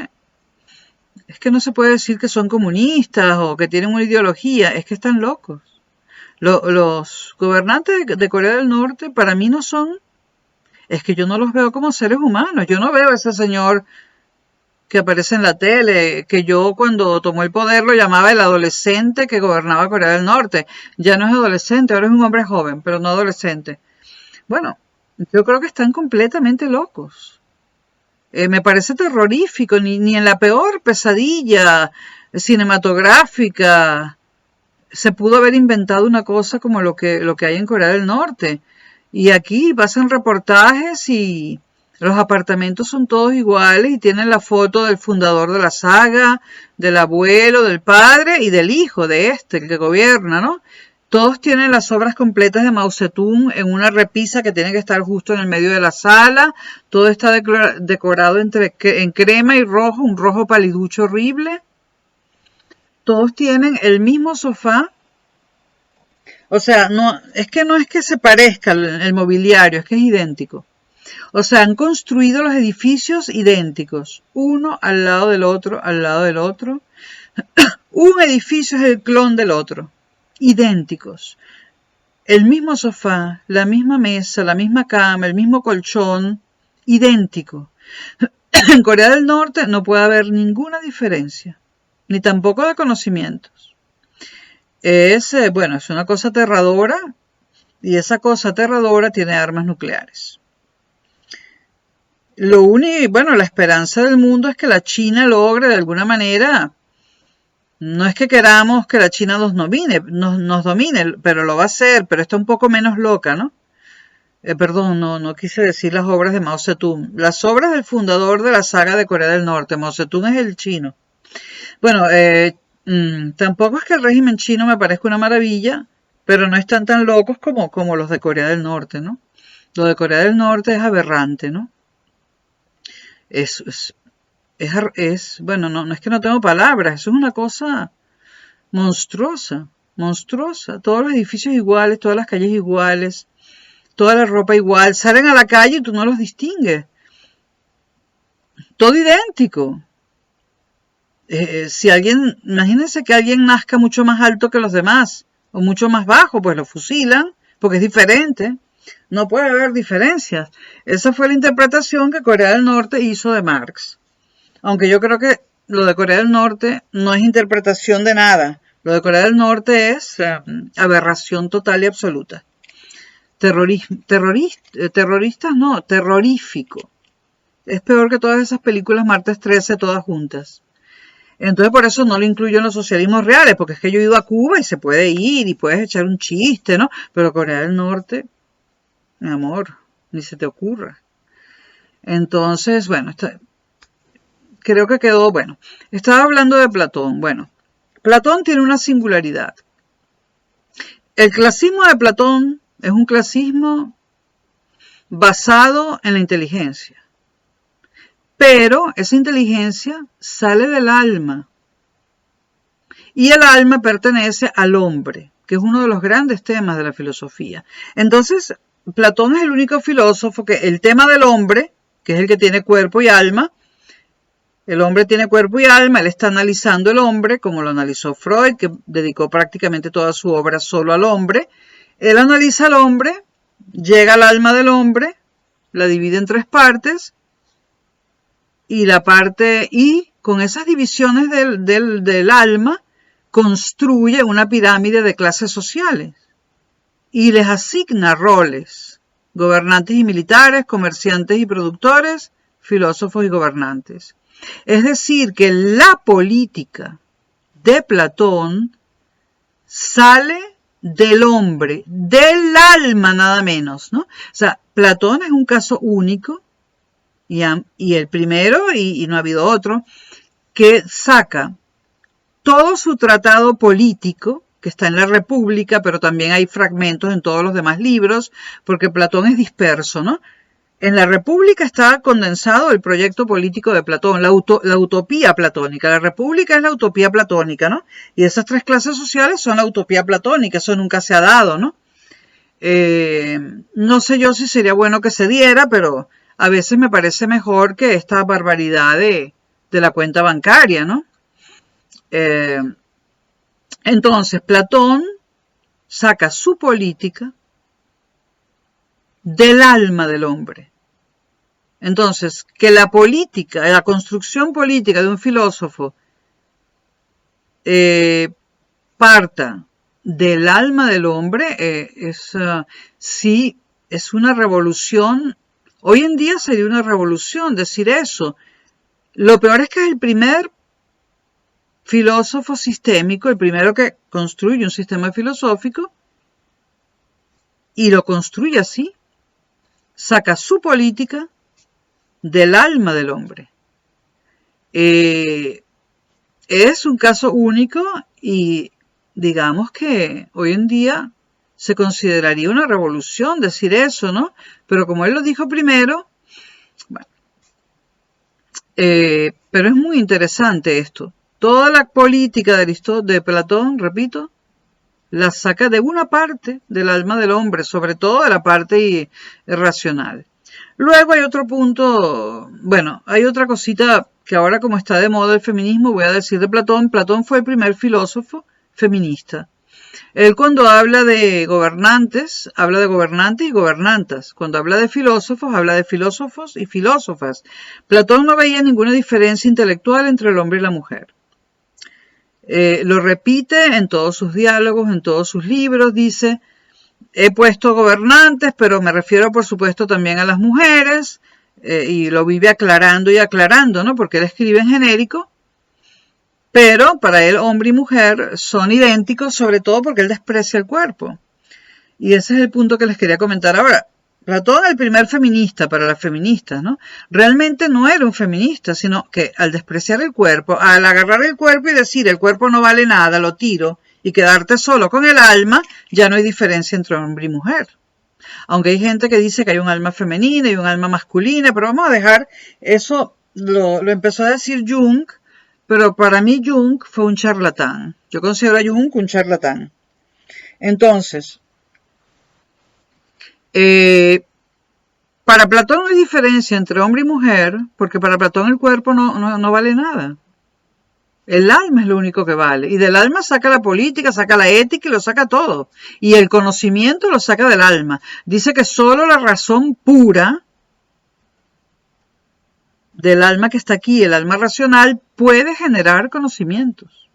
es que no se puede decir que son comunistas o que tienen una ideología, es que están locos. Los gobernantes de Corea del Norte para mí no son, es que yo no los veo como seres humanos. Yo no veo a ese señor que aparece en la tele, que yo cuando tomó el poder lo llamaba el adolescente que gobernaba Corea del Norte. Ya no es adolescente, ahora es un hombre joven, pero no adolescente. Bueno, yo creo que están completamente locos. Me parece terrorífico, ni en la peor pesadilla cinematográfica se pudo haber inventado una cosa como lo que hay en Corea del Norte. Y aquí pasan reportajes y los apartamentos son todos iguales y tienen la foto del fundador de la saga, del abuelo, del padre y del hijo de el que gobierna, ¿no? Todos tienen las obras completas de Mao Zedong en una repisa que tiene que estar justo en el medio de la sala. Todo está decorado en crema y rojo, un rojo paliducho horrible. Todos tienen el mismo sofá. O sea, no es que se parezca el mobiliario, es que es idéntico. O sea, han construido los edificios idénticos, uno al lado del otro, al lado del otro. Un edificio es el clon del otro, idénticos. El mismo sofá, la misma mesa, la misma cama, el mismo colchón, idéntico. En Corea del Norte no puede haber ninguna diferencia, ni tampoco de conocimientos. Es una cosa aterradora, y esa cosa aterradora tiene armas nucleares. La esperanza del mundo es que la China logre de alguna manera, no es que queramos que la China nos domine, pero lo va a hacer, pero está un poco menos loca, ¿no? No quise decir las obras de Mao Zedong. Las obras del fundador de la saga de Corea del Norte. Mao Zedong es el chino. Bueno, tampoco es que el régimen chino me parezca una maravilla, pero no están tan locos como los de Corea del Norte, ¿no? Lo de Corea del Norte es aberrante, ¿no? No es que no tengo palabras, eso es una cosa monstruosa, monstruosa. Todos los edificios iguales, todas las calles iguales, toda la ropa igual. Salen a la calle y tú no los distingues. Todo idéntico. Imagínense que alguien nazca mucho más alto que los demás, o mucho más bajo, pues lo fusilan, porque es diferente. No puede haber diferencias. Esa fue la interpretación que Corea del Norte hizo de Marx. Aunque yo creo que lo de Corea del Norte no es interpretación de nada. Lo de Corea del Norte es aberración total y absoluta. terroristas no, terrorífico. Es peor que todas esas películas Martes 13 todas juntas. Entonces por eso no lo incluyo en los socialismos reales, porque es que yo he ido a Cuba y se puede ir y puedes echar un chiste, ¿no? Pero Corea del Norte, mi amor, ni se te ocurra. Entonces, bueno, creo que quedó, bueno. Estaba hablando de Platón. Bueno, Platón tiene una singularidad. El clasismo de Platón es un clasismo basado en la inteligencia. Pero esa inteligencia sale del alma. Y el alma pertenece al hombre, que es uno de los grandes temas de la filosofía. Entonces, Platón es el único filósofo que el tema del hombre, que es el que tiene cuerpo y alma, el hombre tiene cuerpo y alma, él está analizando el hombre, como lo analizó Freud, que dedicó prácticamente toda su obra solo al hombre. Él analiza al hombre, llega al alma del hombre, la divide en 3 partes, y con esas divisiones del alma, construye una pirámide de clases sociales y les asigna roles: gobernantes y militares, comerciantes y productores, filósofos y gobernantes. Es decir, que la política de Platón sale del hombre, del alma nada menos, ¿no? O sea, Platón es un caso único y el primero, y no ha habido otro, que saca todo su tratado político, que está en la República, pero también hay fragmentos en todos los demás libros, porque Platón es disperso, ¿no? En la República está condensado el proyecto político de Platón, la utopía platónica. La República es la utopía platónica, ¿no? Y esas 3 clases sociales son la utopía platónica, eso nunca se ha dado, ¿no? No sé yo si sería bueno que se diera, pero a veces me parece mejor que esta barbaridad de la cuenta bancaria, ¿no? Entonces, Platón saca su política del alma del hombre. Entonces, que la política, la construcción política de un filósofo parta del alma del hombre, sí, es una revolución. Hoy en día sería una revolución decir eso. Lo peor es que es el primer filósofo sistémico, el primero que construye un sistema filosófico y lo construye así. Saca su política del alma del hombre. Es un caso único y digamos que hoy en día se consideraría una revolución decir eso, ¿no? Pero como él lo dijo primero, bueno, pero es muy interesante esto. Toda la política de Platón, repito, la saca de una parte del alma del hombre, sobre todo de la parte racional. Luego hay otro punto, bueno, hay otra cosita que ahora como está de moda el feminismo, voy a decir de Platón. Platón fue el primer filósofo feminista. Él cuando habla de gobernantes y gobernantas. Cuando habla de filósofos y filósofas. Platón no veía ninguna diferencia intelectual entre el hombre y la mujer. Lo repite en todos sus diálogos, en todos sus libros, dice: he puesto gobernantes, pero me refiero por supuesto también a las mujeres, y lo vive aclarando y aclarando, ¿no? Porque él escribe en genérico, pero para él hombre y mujer son idénticos, sobre todo porque él desprecia el cuerpo. Y ese es el punto que les quería comentar ahora. Platón, el primer feminista para las feministas, ¿no? Realmente no era un feminista, sino que al despreciar el cuerpo, al agarrar el cuerpo y decir el cuerpo no vale nada, lo tiro, y quedarte solo con el alma, ya no hay diferencia entre hombre y mujer. Aunque hay gente que dice que hay un alma femenina y un alma masculina, pero vamos a dejar eso, lo empezó a decir Jung, pero para mí Jung fue un charlatán. Yo considero a Jung un charlatán. Entonces, para Platón no hay diferencia entre hombre y mujer, porque para Platón el cuerpo no vale nada. El alma es lo único que vale. Y del alma saca la política, saca la ética y lo saca todo. Y el conocimiento lo saca del alma. Dice que solo la razón pura del alma que está aquí, el alma racional, puede generar conocimientos.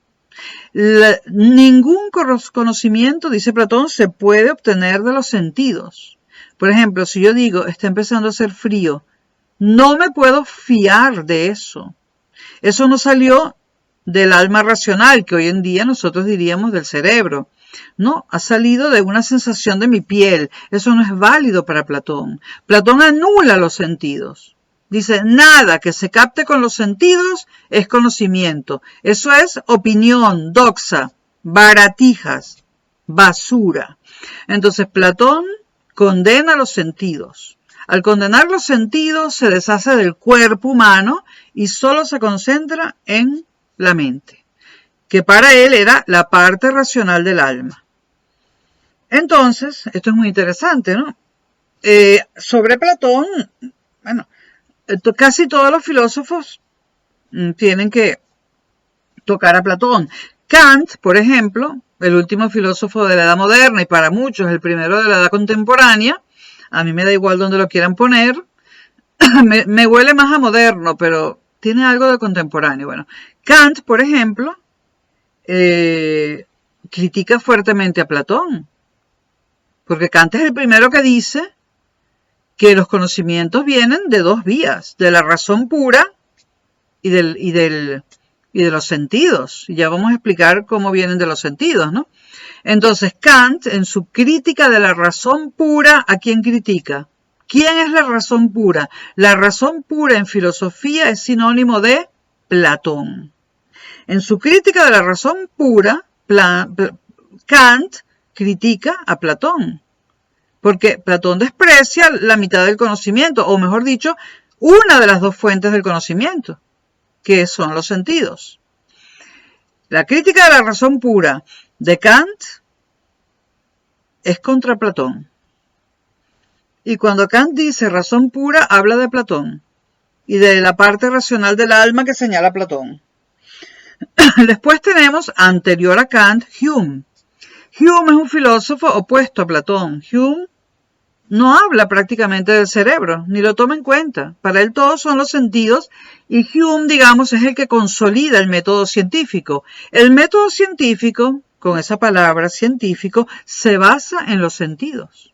Ningún conocimiento, dice Platón, se puede obtener de los sentidos. Por ejemplo, si yo digo, está empezando a hacer frío, no me puedo fiar de eso. Eso no salió del alma racional, que hoy en día nosotros diríamos del cerebro. No, ha salido de una sensación de mi piel. Eso no es válido para Platón. Platón anula los sentidos. Dice, nada que se capte con los sentidos es conocimiento. Eso es opinión, doxa, baratijas, basura. Entonces Platón condena los sentidos. Al condenar los sentidos se deshace del cuerpo humano y solo se concentra en la mente, que para él era la parte racional del alma. Entonces, esto es muy interesante, ¿no? Sobre Platón, bueno, casi todos los filósofos tienen que tocar a Platón. Kant, por ejemplo, el último filósofo de la Edad Moderna y para muchos el primero de la Edad Contemporánea, a mí me da igual dónde lo quieran poner, me huele más a moderno, pero tiene algo de contemporáneo. Bueno, Kant, por ejemplo, critica fuertemente a Platón, porque Kant es el primero que dice que los conocimientos vienen de dos vías, de la razón pura y de los sentidos. Y ya vamos a explicar cómo vienen de los sentidos, ¿no? Entonces, Kant, en su crítica de la razón pura, ¿a quién critica? ¿Quién es la razón pura? La razón pura en filosofía es sinónimo de Platón. En su crítica de la razón pura, Kant critica a Platón, porque Platón desprecia la mitad del conocimiento, o mejor dicho, una de las dos fuentes del conocimiento, que son los sentidos. La crítica de la razón pura de Kant es contra Platón. Y cuando Kant dice razón pura, habla de Platón y de la parte racional del alma que señala Platón. Después tenemos, anterior a Kant, Hume. Hume es un filósofo opuesto a Platón. Hume no habla prácticamente del cerebro, ni lo toma en cuenta. Para él todos son los sentidos y Hume, digamos, es el que consolida el método científico. El método científico, con esa palabra científico, se basa en los sentidos.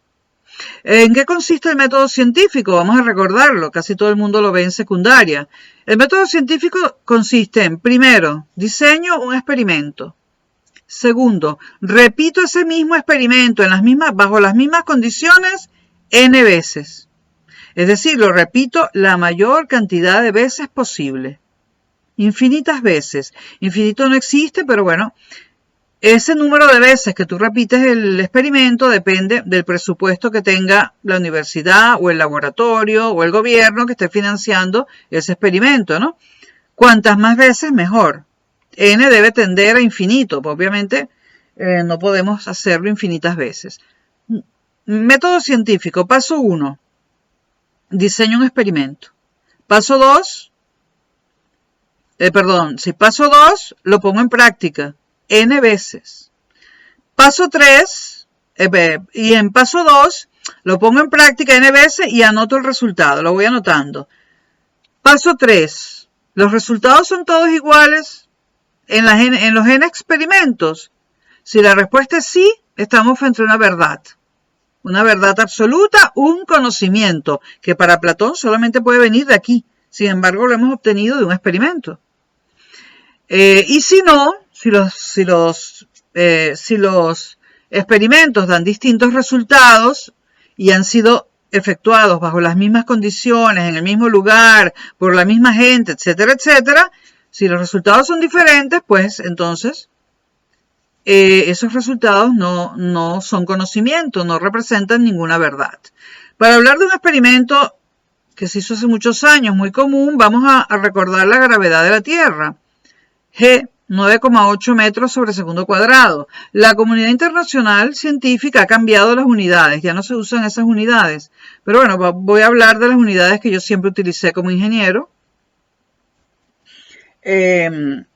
¿En qué consiste el método científico? Vamos a recordarlo, casi todo el mundo lo ve en secundaria. El método científico consiste en, primero, diseño un experimento. Segundo, repito ese mismo experimento bajo las mismas condiciones n veces. Es decir, lo repito la mayor cantidad de veces posible. Infinitas veces. Infinito no existe, pero bueno, ese número de veces que tú repites el experimento depende del presupuesto que tenga la universidad o el laboratorio o el gobierno que esté financiando ese experimento, ¿no? Cuantas más veces, mejor. N debe tender a infinito, pues obviamente no podemos hacerlo infinitas veces. Método científico, paso 1, diseño un experimento. Paso 2, paso 2, lo pongo en práctica. N veces. Paso 3, y en paso 2 lo pongo en práctica N veces y anoto el resultado, lo voy anotando. Paso 3, los resultados son todos iguales en los N experimentos. Si la respuesta es sí, estamos frente a una verdad absoluta, un conocimiento, que para Platón solamente puede venir de aquí. Sin embargo, lo hemos obtenido de un experimento. Y si no, si los experimentos dan distintos resultados y han sido efectuados bajo las mismas condiciones, en el mismo lugar, por la misma gente, etcétera, etcétera, si los resultados son diferentes, pues entonces esos resultados no son conocimiento, no representan ninguna verdad. Para hablar de un experimento que se hizo hace muchos años, muy común, vamos a recordar la gravedad de la Tierra. G, 9,8 metros sobre segundo cuadrado. La comunidad internacional científica ha cambiado las unidades, ya no se usan esas unidades. Pero bueno, voy a hablar de las unidades que yo siempre utilicé como ingeniero. Han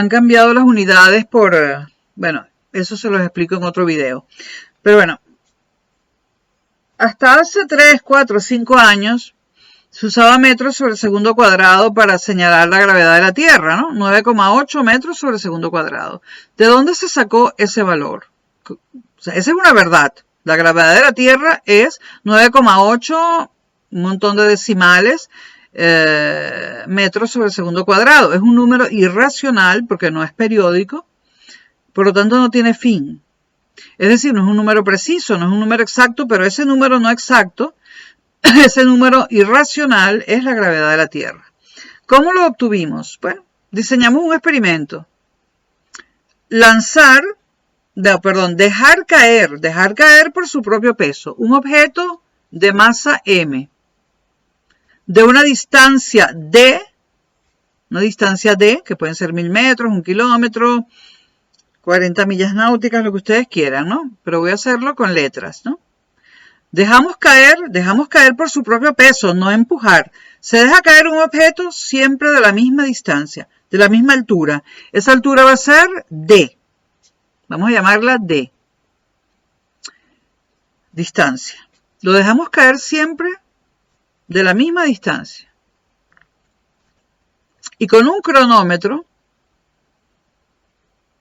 cambiado las unidades por, bueno, eso se los explico en otro video. Pero bueno, hasta hace 3, 4, 5 años, se usaba metros sobre segundo cuadrado para señalar la gravedad de la Tierra, ¿no? 9,8 metros sobre segundo cuadrado. ¿De dónde se sacó ese valor? O sea, esa es una verdad. La gravedad de la Tierra es 9,8, un montón de decimales, metros sobre segundo cuadrado. Es un número irracional porque no es periódico, por lo tanto no tiene fin. Es decir, no es un número preciso, no es un número exacto, pero ese número no exacto, ese número irracional es la gravedad de la Tierra. ¿Cómo lo obtuvimos? Bueno, diseñamos un experimento. Dejar caer por su propio peso un objeto de masa m, de una distancia d, que pueden ser 1000 metros, 1 kilómetro, 40 millas náuticas, lo que ustedes quieran, ¿no? Pero voy a hacerlo con letras, ¿no? Dejamos caer por su propio peso, no empujar. Se deja caer un objeto siempre de la misma distancia, de la misma altura. Esa altura va a ser d. Vamos a llamarla d. Distancia. Lo dejamos caer siempre de la misma distancia. Y con un cronómetro,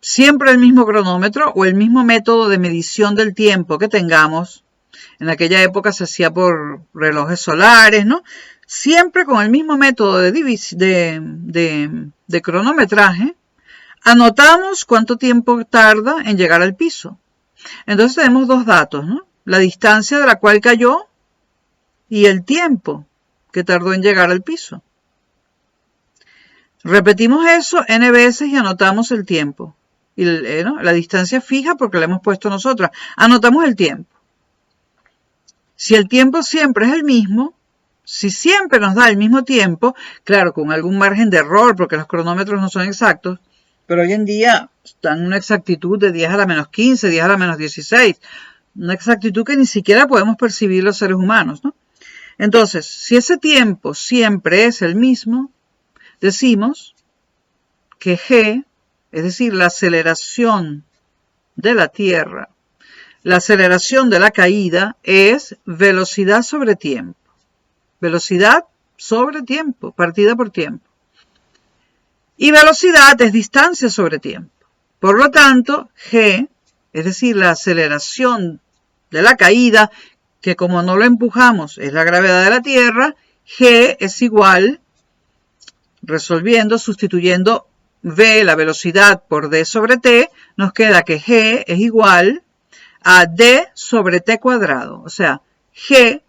siempre el mismo cronómetro o el mismo método de medición del tiempo que tengamos. En aquella época se hacía por relojes solares, ¿no? Siempre con el mismo método de cronometraje, anotamos cuánto tiempo tarda en llegar al piso. Entonces tenemos dos datos, ¿no? La distancia de la cual cayó y el tiempo que tardó en llegar al piso. Repetimos eso n veces y anotamos el tiempo. Y ¿no? La distancia fija porque la hemos puesto nosotras. Anotamos el tiempo. Si el tiempo siempre es el mismo, si siempre nos da el mismo tiempo, claro, con algún margen de error, porque los cronómetros no son exactos, pero hoy en día están en una exactitud de 10 a la menos 15, 10 a la menos 16, una exactitud que ni siquiera podemos percibir los seres humanos, ¿no? Entonces, si ese tiempo siempre es el mismo, decimos que g, es decir, la aceleración de la Tierra, la aceleración de la caída es velocidad sobre tiempo. Velocidad sobre tiempo, partida por tiempo. Y velocidad es distancia sobre tiempo. Por lo tanto, g, es decir, la aceleración de la caída, que como no lo empujamos es la gravedad de la Tierra, g es igual, sustituyendo v, la velocidad, por d sobre t, nos queda que g es igual a d sobre t cuadrado. O sea, g,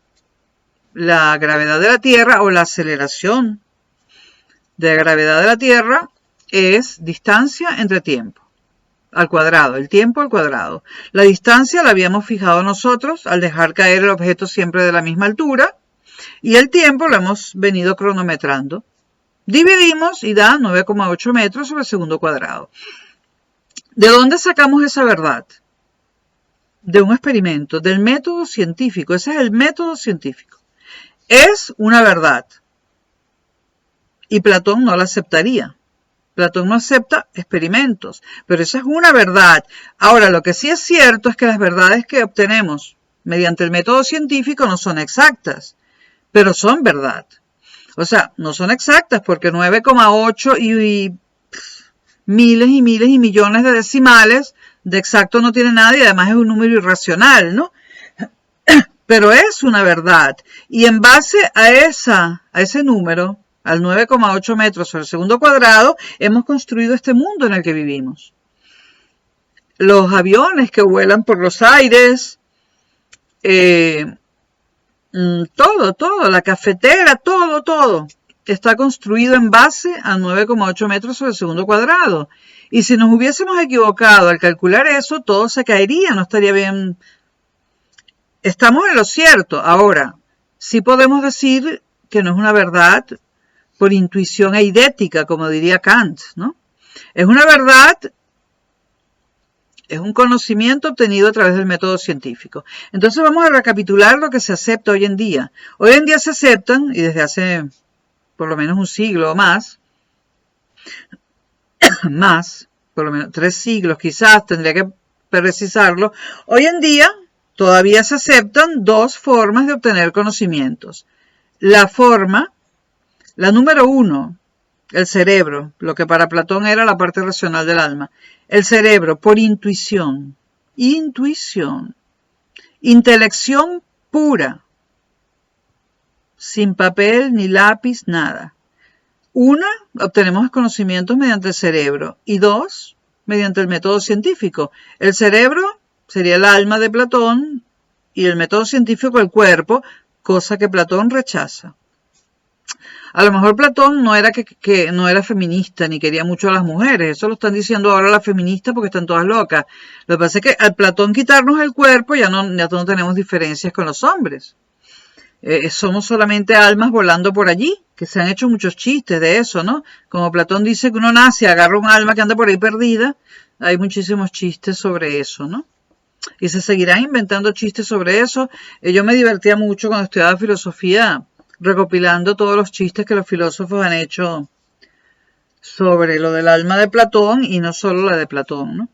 la gravedad de la Tierra o la aceleración de la gravedad de la Tierra es distancia entre tiempo al cuadrado, el tiempo al cuadrado. La distancia la habíamos fijado nosotros al dejar caer el objeto siempre de la misma altura y el tiempo lo hemos venido cronometrando. Dividimos y da 9,8 metros sobre segundo cuadrado. ¿De dónde sacamos esa verdad? De un experimento, del método científico. Ese es el método científico. Es una verdad. Y Platón no la aceptaría. Platón no acepta experimentos, pero esa es una verdad. Ahora, lo que sí es cierto es que las verdades que obtenemos mediante el método científico no son exactas, pero son verdad. O sea, no son exactas porque 9,8 y miles y miles y millones de decimales de exacto no tiene nada y además es un número irracional, ¿no? Pero es una verdad. Y en base a ese número, al 9,8 metros sobre segundo cuadrado, hemos construido este mundo en el que vivimos. Los aviones que vuelan por los aires, todo, la cafetera, todo está construido en base a 9,8 metros sobre segundo cuadrado. Y si nos hubiésemos equivocado al calcular eso, todo se caería, no estaría bien. Estamos en lo cierto. Ahora, sí podemos decir que no es una verdad por intuición eidética, como diría Kant, ¿no? Es una verdad, es un conocimiento obtenido a través del método científico. Entonces vamos a recapitular lo que se acepta hoy en día. Hoy en día se aceptan, y desde hace por lo menos un siglo o más, por lo menos 3 siglos quizás, tendría que precisarlo, hoy en día todavía se aceptan 2 formas de obtener conocimientos. la forma, la número 1, el cerebro, lo que para Platón era la parte racional del alma. El cerebro, por intuición, intelección pura, sin papel ni lápiz, nada. Una, obtenemos conocimientos mediante el cerebro, y dos, mediante el método científico. El cerebro sería el alma de Platón y el método científico el cuerpo, cosa que Platón rechaza. A lo mejor Platón no era que no era feminista ni quería mucho a las mujeres, eso lo están diciendo ahora las feministas porque están todas locas. Lo que pasa es que al Platón quitarnos el cuerpo ya no tenemos diferencias con los hombres. Somos solamente almas volando por allí, que se han hecho muchos chistes de eso, ¿no? Como Platón dice que uno nace, agarra un alma que anda por ahí perdida, hay muchísimos chistes sobre eso, ¿no? Y se seguirán inventando chistes sobre eso. Yo me divertía mucho cuando estudiaba filosofía, recopilando todos los chistes que los filósofos han hecho sobre lo del alma de Platón y no solo la de Platón, ¿no?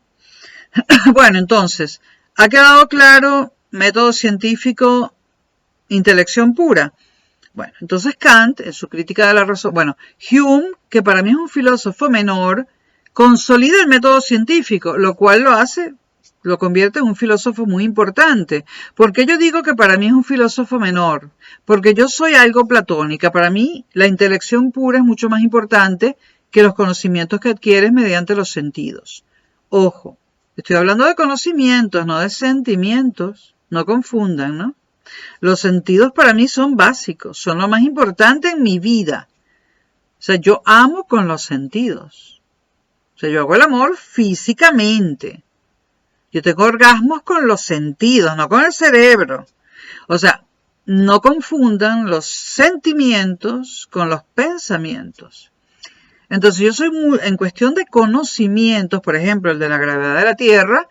Bueno, entonces, ha quedado claro, método científico, intelección pura. Bueno, entonces Kant, en su crítica de la razón, bueno, Hume, que para mí es un filósofo menor, consolida el método científico, lo cual lo convierte en un filósofo muy importante. ¿Por qué yo digo que para mí es un filósofo menor? Porque yo soy algo platónica. Para mí, la intelección pura es mucho más importante que los conocimientos que adquieres mediante los sentidos. Ojo, estoy hablando de conocimientos, no de sentimientos. No confundan, ¿no? Los sentidos para mí son básicos, son lo más importante en mi vida. O sea, yo amo con los sentidos. O sea, yo hago el amor físicamente. Yo tengo orgasmos con los sentidos, no con el cerebro. O sea, no confundan los sentimientos con los pensamientos. Entonces, yo soy en cuestión de conocimientos, por ejemplo, el de la gravedad de la Tierra,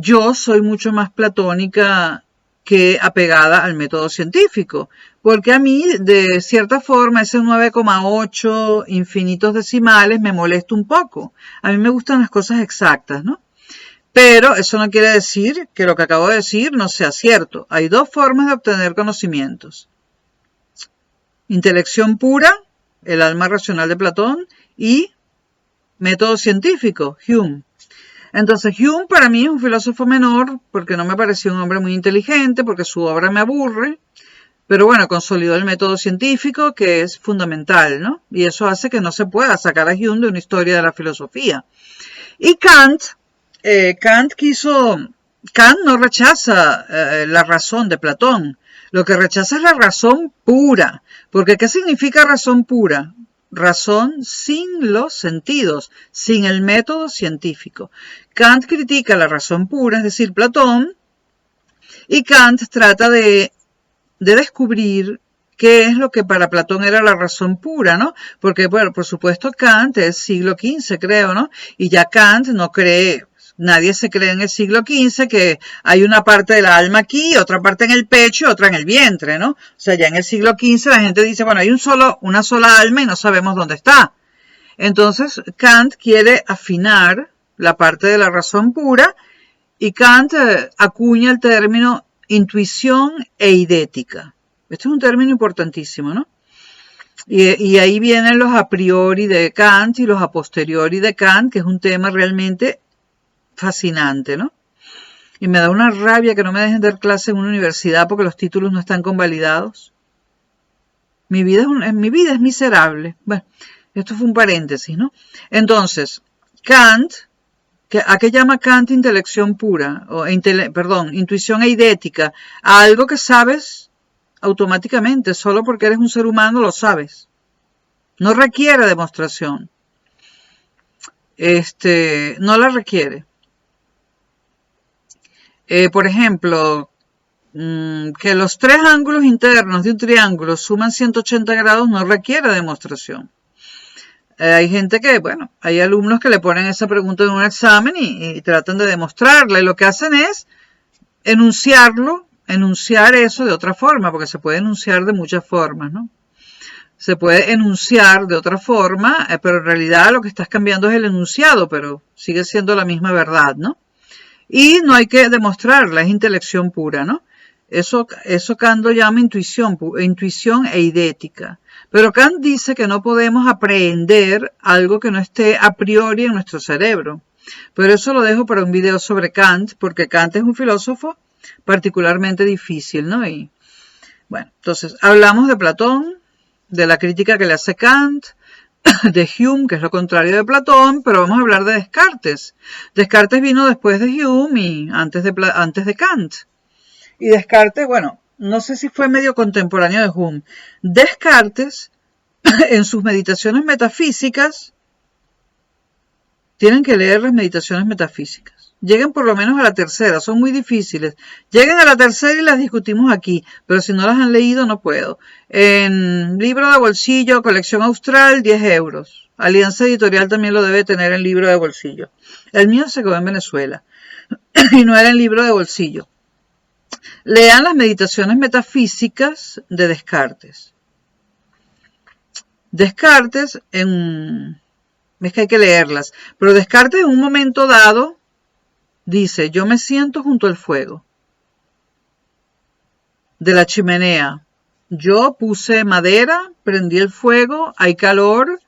yo soy mucho más platónica que apegada al método científico, porque a mí, de cierta forma, ese 9,8 infinitos decimales me molesta un poco. A mí me gustan las cosas exactas, ¿no? Pero eso no quiere decir que lo que acabo de decir no sea cierto. Hay dos formas de obtener conocimientos. Intelección pura, el alma racional de Platón, y método científico, Hume. Entonces Hume para mí es un filósofo menor porque no me pareció un hombre muy inteligente, porque su obra me aburre, pero bueno, consolidó el método científico que es fundamental, ¿no? Y eso hace que no se pueda sacar a Hume de una historia de la filosofía. Y Kant no rechaza la razón de Platón, lo que rechaza es la razón pura, porque ¿qué significa razón pura? Razón sin los sentidos, sin el método científico. Kant critica la razón pura, es decir, Platón, y Kant trata de descubrir qué es lo que para Platón era la razón pura, ¿no? Porque, bueno, por supuesto, Kant es siglo XV, creo, ¿no? Y ya Kant no cree, nadie se cree en el siglo XV que hay una parte del alma aquí, otra parte en el pecho y otra en el vientre, ¿no? O sea, ya en el siglo XV la gente dice, bueno, hay una sola alma y no sabemos dónde está. Entonces, Kant quiere afinar la parte de la razón pura y Kant acuña el término intuición e idética. Este es un término importantísimo, ¿no? Y ahí vienen los a priori de Kant y los a posteriori de Kant, que es un tema realmente fascinante, ¿no? Y me da una rabia que no me dejen dar clase en una universidad porque los títulos no están convalidados. Mi vida es miserable. Bueno, esto fue un paréntesis, ¿no? Entonces, Kant, ¿a qué llama Kant intelección pura? Intuición eidética. A algo que sabes automáticamente, solo porque eres un ser humano lo sabes. No requiere demostración. No la requiere. Por ejemplo, que los tres ángulos internos de un triángulo suman 180 grados no requiere demostración. Hay gente que, bueno, hay alumnos que le ponen esa pregunta en un examen y tratan de demostrarla y lo que hacen es enunciar eso de otra forma, porque se puede enunciar de muchas formas, ¿no? Se puede enunciar de otra forma, pero en realidad lo que estás cambiando es el enunciado, pero sigue siendo la misma verdad, ¿no? Y no hay que demostrarla, es intelección pura, ¿no? Eso Kant lo llama intuición e idética. Pero Kant dice que no podemos aprehender algo que no esté a priori en nuestro cerebro. Pero eso lo dejo para un video sobre Kant, porque Kant es un filósofo particularmente difícil, ¿no? Y bueno, entonces hablamos de Platón, de la crítica que le hace Kant, de Hume, que es lo contrario de Platón, pero vamos a hablar de Descartes. Descartes vino después de Hume y antes de Kant. Y Descartes, bueno, no sé si fue medio contemporáneo de Hume. Descartes, en sus meditaciones metafísicas, tienen que leer las meditaciones metafísicas. Lleguen por lo menos a la tercera, son muy difíciles. Lleguen a la tercera y las discutimos aquí, pero si no las han leído no puedo. En libro de bolsillo, colección austral, 10 euros. Alianza Editorial también lo debe tener en libro de bolsillo. El mío se quedó en Venezuela y no era en libro de bolsillo. Lean las meditaciones metafísicas de Descartes. Descartes, es que hay que leerlas, pero Descartes en un momento dado dice, yo me siento junto al fuego de la chimenea. Yo puse madera, prendí el fuego, hay calor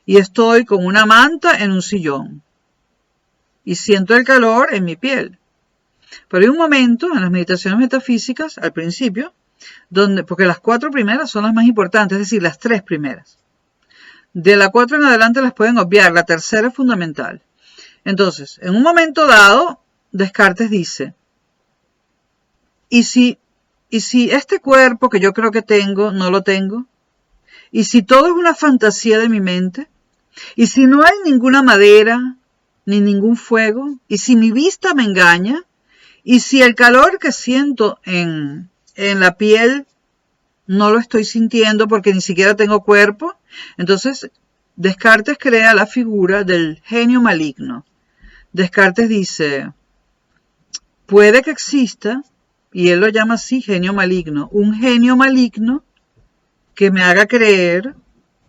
y estoy con una manta en un sillón. Y siento el calor en mi piel. Pero hay un momento en las meditaciones metafísicas, al principio, porque las 4 primeras son las más importantes, es decir, las 3 primeras. De la 4 en adelante las pueden obviar, la tercera es fundamental. Entonces, en un momento dado, Descartes dice, ¿y si este cuerpo que yo creo que tengo, no lo tengo? ¿Y si todo es una fantasía de mi mente? ¿Y si no hay ninguna madera, ni ningún fuego? ¿Y si mi vista me engaña? ¿Y si el calor que siento en la piel no lo estoy sintiendo porque ni siquiera tengo cuerpo? Entonces, Descartes crea la figura del genio maligno. Descartes dice, puede que exista, y él lo llama así, genio maligno, un genio maligno que me haga creer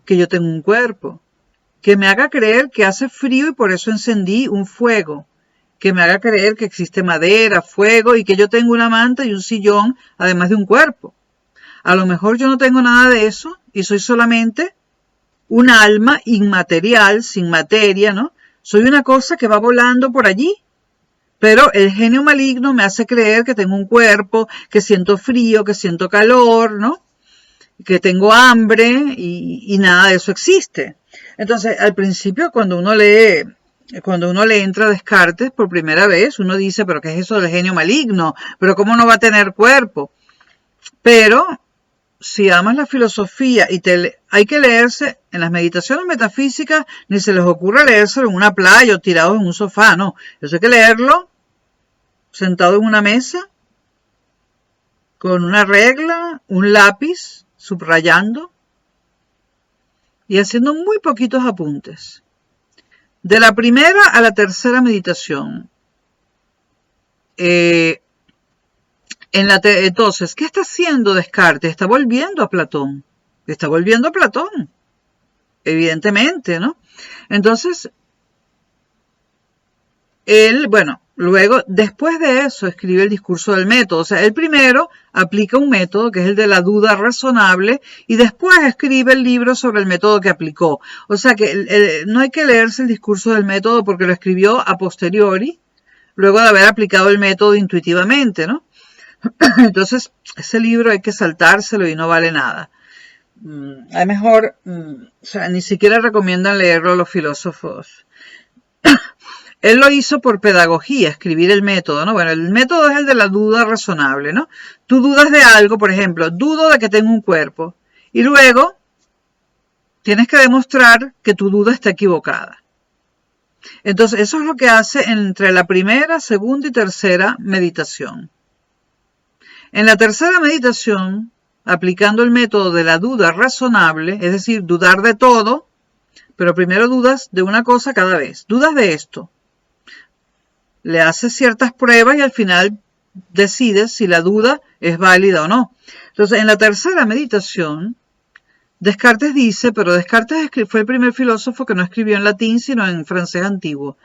que yo tengo un cuerpo, que me haga creer que hace frío y por eso encendí un fuego, que me haga creer que existe madera, fuego y que yo tengo una manta y un sillón, además de un cuerpo. A lo mejor yo no tengo nada de eso y soy solamente un alma inmaterial, sin materia, ¿no? Soy una cosa que va volando por allí. Pero el genio maligno me hace creer que tengo un cuerpo, que siento frío, que siento calor, ¿no? Que tengo hambre y nada de eso existe. Entonces, al principio, cuando uno le entra a Descartes por primera vez, uno dice, ¿pero qué es eso del genio maligno? ¿Pero cómo no va a tener cuerpo? Pero si amas la filosofía y hay que leerse en las meditaciones metafísicas, ni se les ocurre leérselo en una playa o tirados en un sofá, no. Eso hay que leerlo sentado en una mesa, con una regla, un lápiz, subrayando y haciendo muy poquitos apuntes. De la primera a la tercera meditación. Entonces, ¿qué está haciendo Descartes? Está volviendo a Platón. Está volviendo a Platón. Evidentemente, ¿no? Entonces, él, bueno, luego, después de eso, escribe el discurso del método. O sea, él primero aplica un método, que es el de la duda razonable, y después escribe el libro sobre el método que aplicó. O sea, que no hay que leerse el discurso del método porque lo escribió a posteriori, luego de haber aplicado el método intuitivamente, ¿no? Entonces, ese libro hay que saltárselo y no vale nada. A lo mejor, o sea, ni siquiera recomiendan leerlo los filósofos. Él lo hizo por pedagogía, escribir el método, ¿no? Bueno, el método es el de la duda razonable, ¿no? Tú dudas de algo, por ejemplo, dudo de que tengo un cuerpo. Y luego tienes que demostrar que tu duda está equivocada. Entonces, eso es lo que hace entre la primera, segunda y tercera meditación. En la tercera meditación, aplicando el método de la duda razonable, es decir, dudar de todo, pero primero dudas de una cosa cada vez. Dudas de esto. Le haces ciertas pruebas y al final decides si la duda es válida o no. Entonces, en la tercera meditación, Descartes dice, pero Descartes fue el primer filósofo que no escribió en latín, sino en francés antiguo.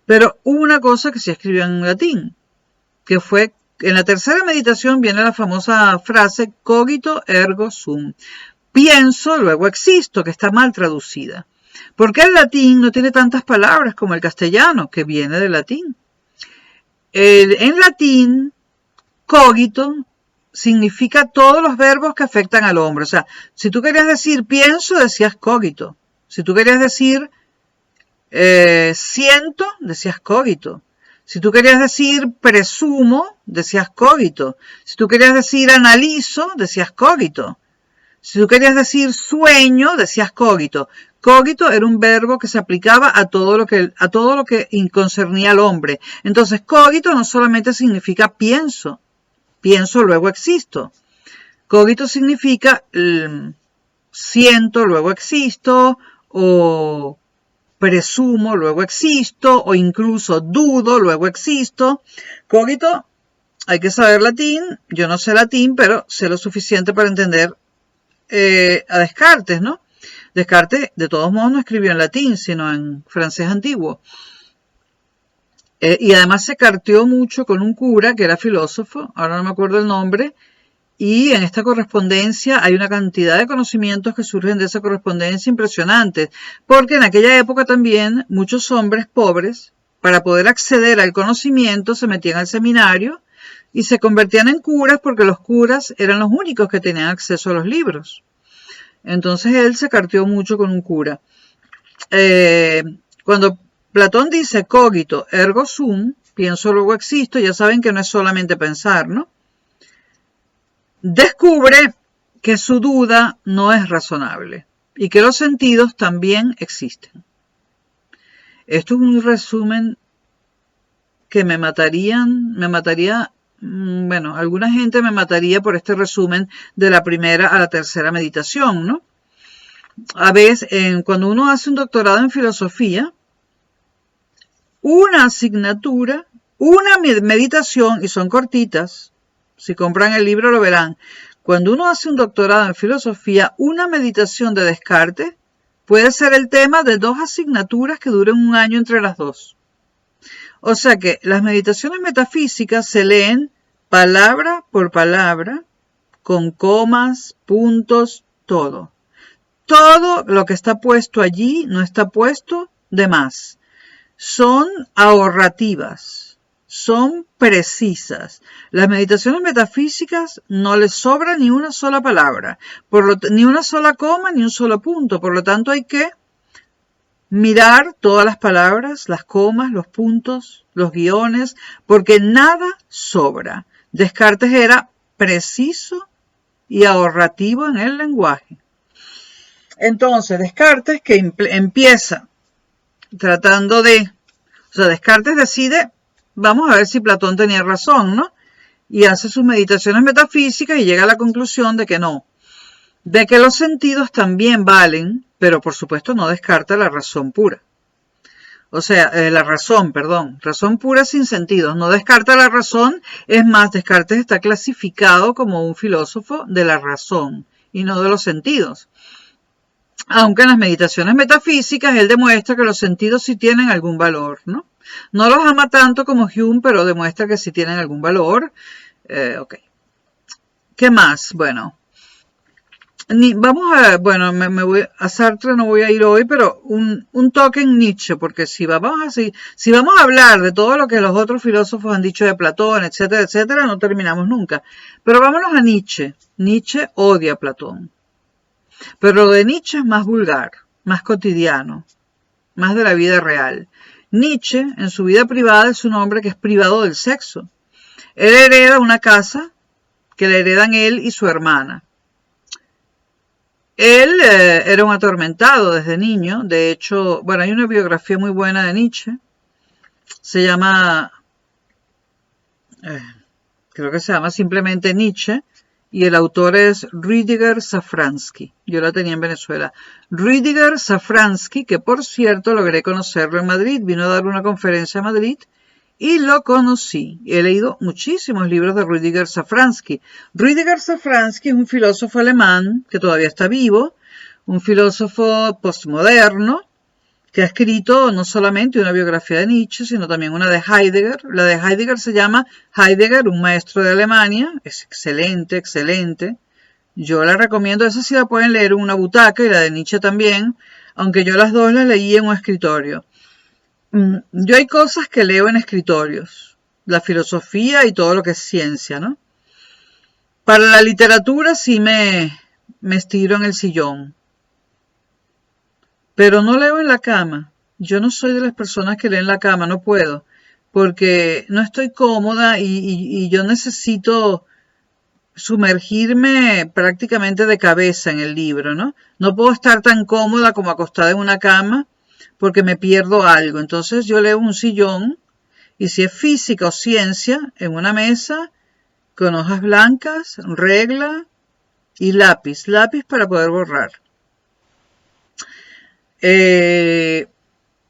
Pero hubo una cosa que sí escribió en latín, que fue En la tercera meditación viene la famosa frase cogito ergo sum. Pienso, luego existo, que está mal traducida. Porque el latín no tiene tantas palabras como el castellano, que viene del latín. En latín, cogito significa todos los verbos que afectan al hombre. O sea, si tú querías decir pienso, decías cogito. Si tú querías decir siento, decías cogito. Si tú querías decir presumo, decías cogito. Si tú querías decir analizo, decías cogito. Si tú querías decir sueño, decías cogito. Cogito era un verbo que se aplicaba a todo lo que concernía al hombre. Entonces, cogito no solamente significa pienso. Pienso, luego existo. Cogito significa siento, luego existo, o presumo, luego existo, o incluso dudo, luego existo. Cogito, hay que saber latín. Yo no sé latín, pero sé lo suficiente para entender a Descartes, ¿no? Descartes, de todos modos, no escribió en latín, sino en francés antiguo. Y además se carteó mucho con un cura que era filósofo, ahora no me acuerdo el nombre, y en esta correspondencia hay una cantidad de conocimientos que surgen de esa correspondencia impresionantes, porque en aquella época también muchos hombres pobres, para poder acceder al conocimiento, se metían al seminario y se convertían en curas porque los curas eran los únicos que tenían acceso a los libros. Entonces él se carteó mucho con un cura. Cuando Platón dice cogito ergo sum, pienso luego existo, ya saben que no es solamente pensar, ¿no? Descubre que su duda no es razonable y que los sentidos también existen. Esto es un resumen que me mataría, bueno, alguna gente me mataría por este resumen de la primera a la tercera meditación, ¿no? A veces, cuando uno hace un doctorado en filosofía, una asignatura, una meditación, y son cortitas, si compran el libro lo verán. Cuando uno hace un doctorado en filosofía, una meditación de Descartes puede ser el tema de 2 asignaturas que duren un año entre las dos. O sea que las meditaciones metafísicas se leen palabra por palabra, con comas, puntos, todo. Todo lo que está puesto allí no está puesto de más. Son ahorrativas, son precisas. Las meditaciones metafísicas no les sobra ni una sola palabra, ni una sola coma, ni un solo punto. Por lo tanto, hay que mirar todas las palabras, las comas, los puntos, los guiones, porque nada sobra. Descartes era preciso y ahorrativo en el lenguaje. Entonces, Descartes, que empieza tratando de... O sea, Descartes decide, vamos a ver si Platón tenía razón, ¿no? Y hace sus meditaciones metafísicas y llega a la conclusión de que no. De que los sentidos también valen, pero por supuesto no descarta la razón pura. O sea, razón pura sin sentidos. No descarta la razón, es más, Descartes está clasificado como un filósofo de la razón y no de los sentidos. Aunque en las meditaciones metafísicas él demuestra que los sentidos sí tienen algún valor, ¿no? No los ama tanto como Hume, pero demuestra que sí tienen algún valor. Ok. ¿Qué más? Bueno, me voy a Sartre, no voy a ir hoy, pero un toque en Nietzsche, porque si vamos a hablar de todo lo que los otros filósofos han dicho de Platón, etcétera, etcétera, no terminamos nunca. Pero vámonos a Nietzsche. Nietzsche odia a Platón. Pero lo de Nietzsche es más vulgar, más cotidiano, más de la vida real. Nietzsche, en su vida privada, es un hombre que es privado del sexo. Él hereda una casa que le heredan él y su hermana. Él era un atormentado desde niño. De hecho, bueno, hay una biografía muy buena de Nietzsche. Se llama, creo que se llama simplemente Nietzsche. Y el autor es Rüdiger Safransky. Yo la tenía en Venezuela. Rüdiger Safransky, que por cierto logré conocerlo en Madrid. Vino a dar una conferencia a Madrid y lo conocí. He leído muchísimos libros de Rüdiger Safransky. Rüdiger Safransky es un filósofo alemán que todavía está vivo. Un filósofo postmoderno que ha escrito no solamente una biografía de Nietzsche, sino también una de Heidegger. La de Heidegger se llama Heidegger, un maestro de Alemania. Es excelente, excelente. Yo la recomiendo, esa sí la pueden leer en una butaca y la de Nietzsche también, aunque yo las dos las leí en un escritorio. Yo hay cosas que leo en escritorios, la filosofía y todo lo que es ciencia, ¿no? Para la literatura sí me estiro en el sillón, pero no leo en la cama. Yo no soy de las personas que leen en la cama, no puedo, porque no estoy cómoda y yo necesito sumergirme prácticamente de cabeza en el libro, ¿no? No puedo estar tan cómoda como acostada en una cama porque me pierdo algo. Entonces yo leo un sillón y si es física o ciencia, en una mesa con hojas blancas, regla y lápiz para poder borrar.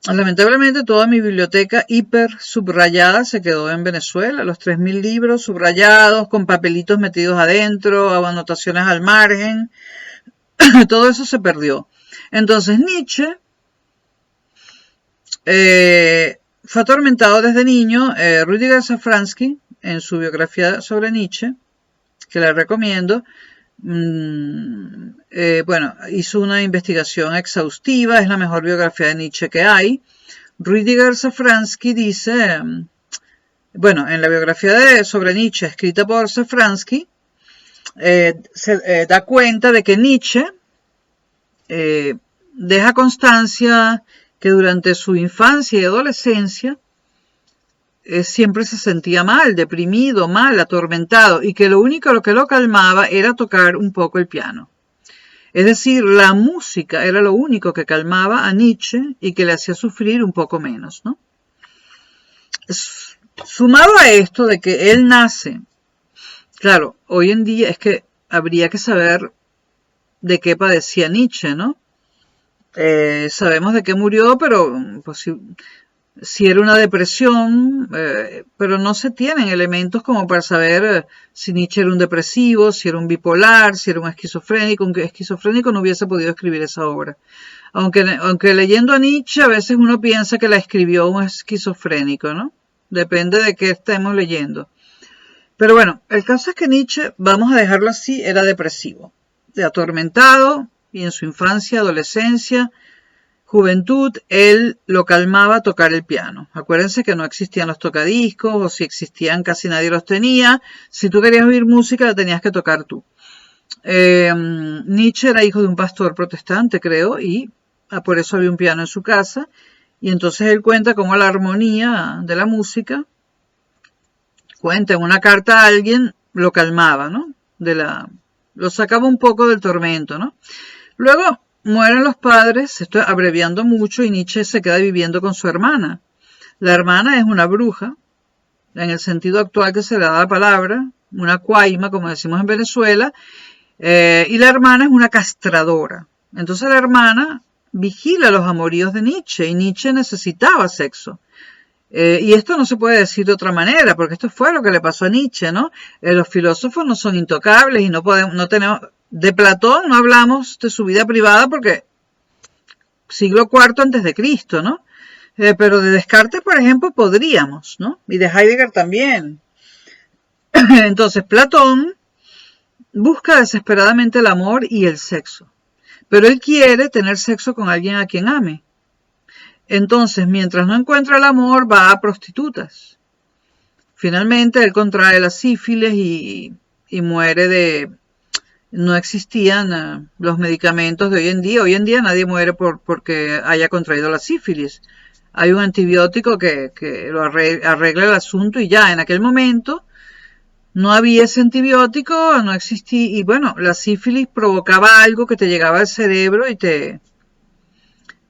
Lamentablemente toda mi biblioteca hiper subrayada se quedó en Venezuela, los 3000 libros subrayados con papelitos metidos adentro, anotaciones al margen, todo eso se perdió. Entonces Nietzsche fue atormentado desde niño. Rüdiger Safransky, en su biografía sobre Nietzsche, que la recomiendo, bueno, hizo una investigación exhaustiva, es la mejor biografía de Nietzsche que hay. Rüdiger Safransky dice, bueno, en la biografía sobre Nietzsche escrita por Safransky, se da cuenta de que Nietzsche deja constancia que durante su infancia y adolescencia siempre se sentía mal, deprimido, mal, atormentado, y que lo único que lo calmaba era tocar un poco el piano. Es decir, la música era lo único que calmaba a Nietzsche y que le hacía sufrir un poco menos, ¿no? Sumado a esto de que él nace, claro, hoy en día es que habría que saber de qué padecía Nietzsche, ¿no? Sabemos de qué murió, pero pues, si era una depresión, pero no se tienen elementos como para saber si Nietzsche era un depresivo, si era un bipolar, si era un esquizofrénico. Un esquizofrénico no hubiese podido escribir esa obra. Aunque leyendo a Nietzsche a veces uno piensa que la escribió un esquizofrénico, ¿no? Depende de qué estemos leyendo. Pero bueno, el caso es que Nietzsche, vamos a dejarlo así, era depresivo, atormentado, y en su infancia, adolescencia, juventud, él lo calmaba a tocar el piano. Acuérdense que no existían los tocadiscos, o si existían casi nadie los tenía. Si tú querías oír música, la tenías que tocar tú. Nietzsche era hijo de un pastor protestante, creo, y por eso había un piano en su casa. Y entonces él cuenta cómo la armonía de la música, cuenta en una carta a alguien, lo calmaba, ¿no? Lo sacaba un poco del tormento, ¿no? Luego mueren los padres, estoy abreviando mucho, y Nietzsche se queda viviendo con su hermana. La hermana es una bruja, en el sentido actual que se le da la palabra, una cuaima, como decimos en Venezuela, y la hermana es una castradora. Entonces la hermana vigila los amoríos de Nietzsche, y Nietzsche necesitaba sexo. Y esto no se puede decir de otra manera, porque esto fue lo que le pasó a Nietzsche, ¿no? Los filósofos no son intocables y no tenemos, de Platón no hablamos de su vida privada porque siglo IV antes de Cristo, ¿no? Pero de Descartes, por ejemplo, podríamos, ¿no? Y de Heidegger también. Entonces, Platón busca desesperadamente el amor y el sexo, pero él quiere tener sexo con alguien a quien ame. Entonces, mientras no encuentra el amor, va a prostitutas. Finalmente, él contrae la sífilis y muere de... No existían los medicamentos de hoy en día. Hoy en día nadie muere porque haya contraído la sífilis. Hay un antibiótico que lo arregla el asunto y ya. En aquel momento no había ese antibiótico, no existía. Y bueno, la sífilis provocaba algo que te llegaba al cerebro y te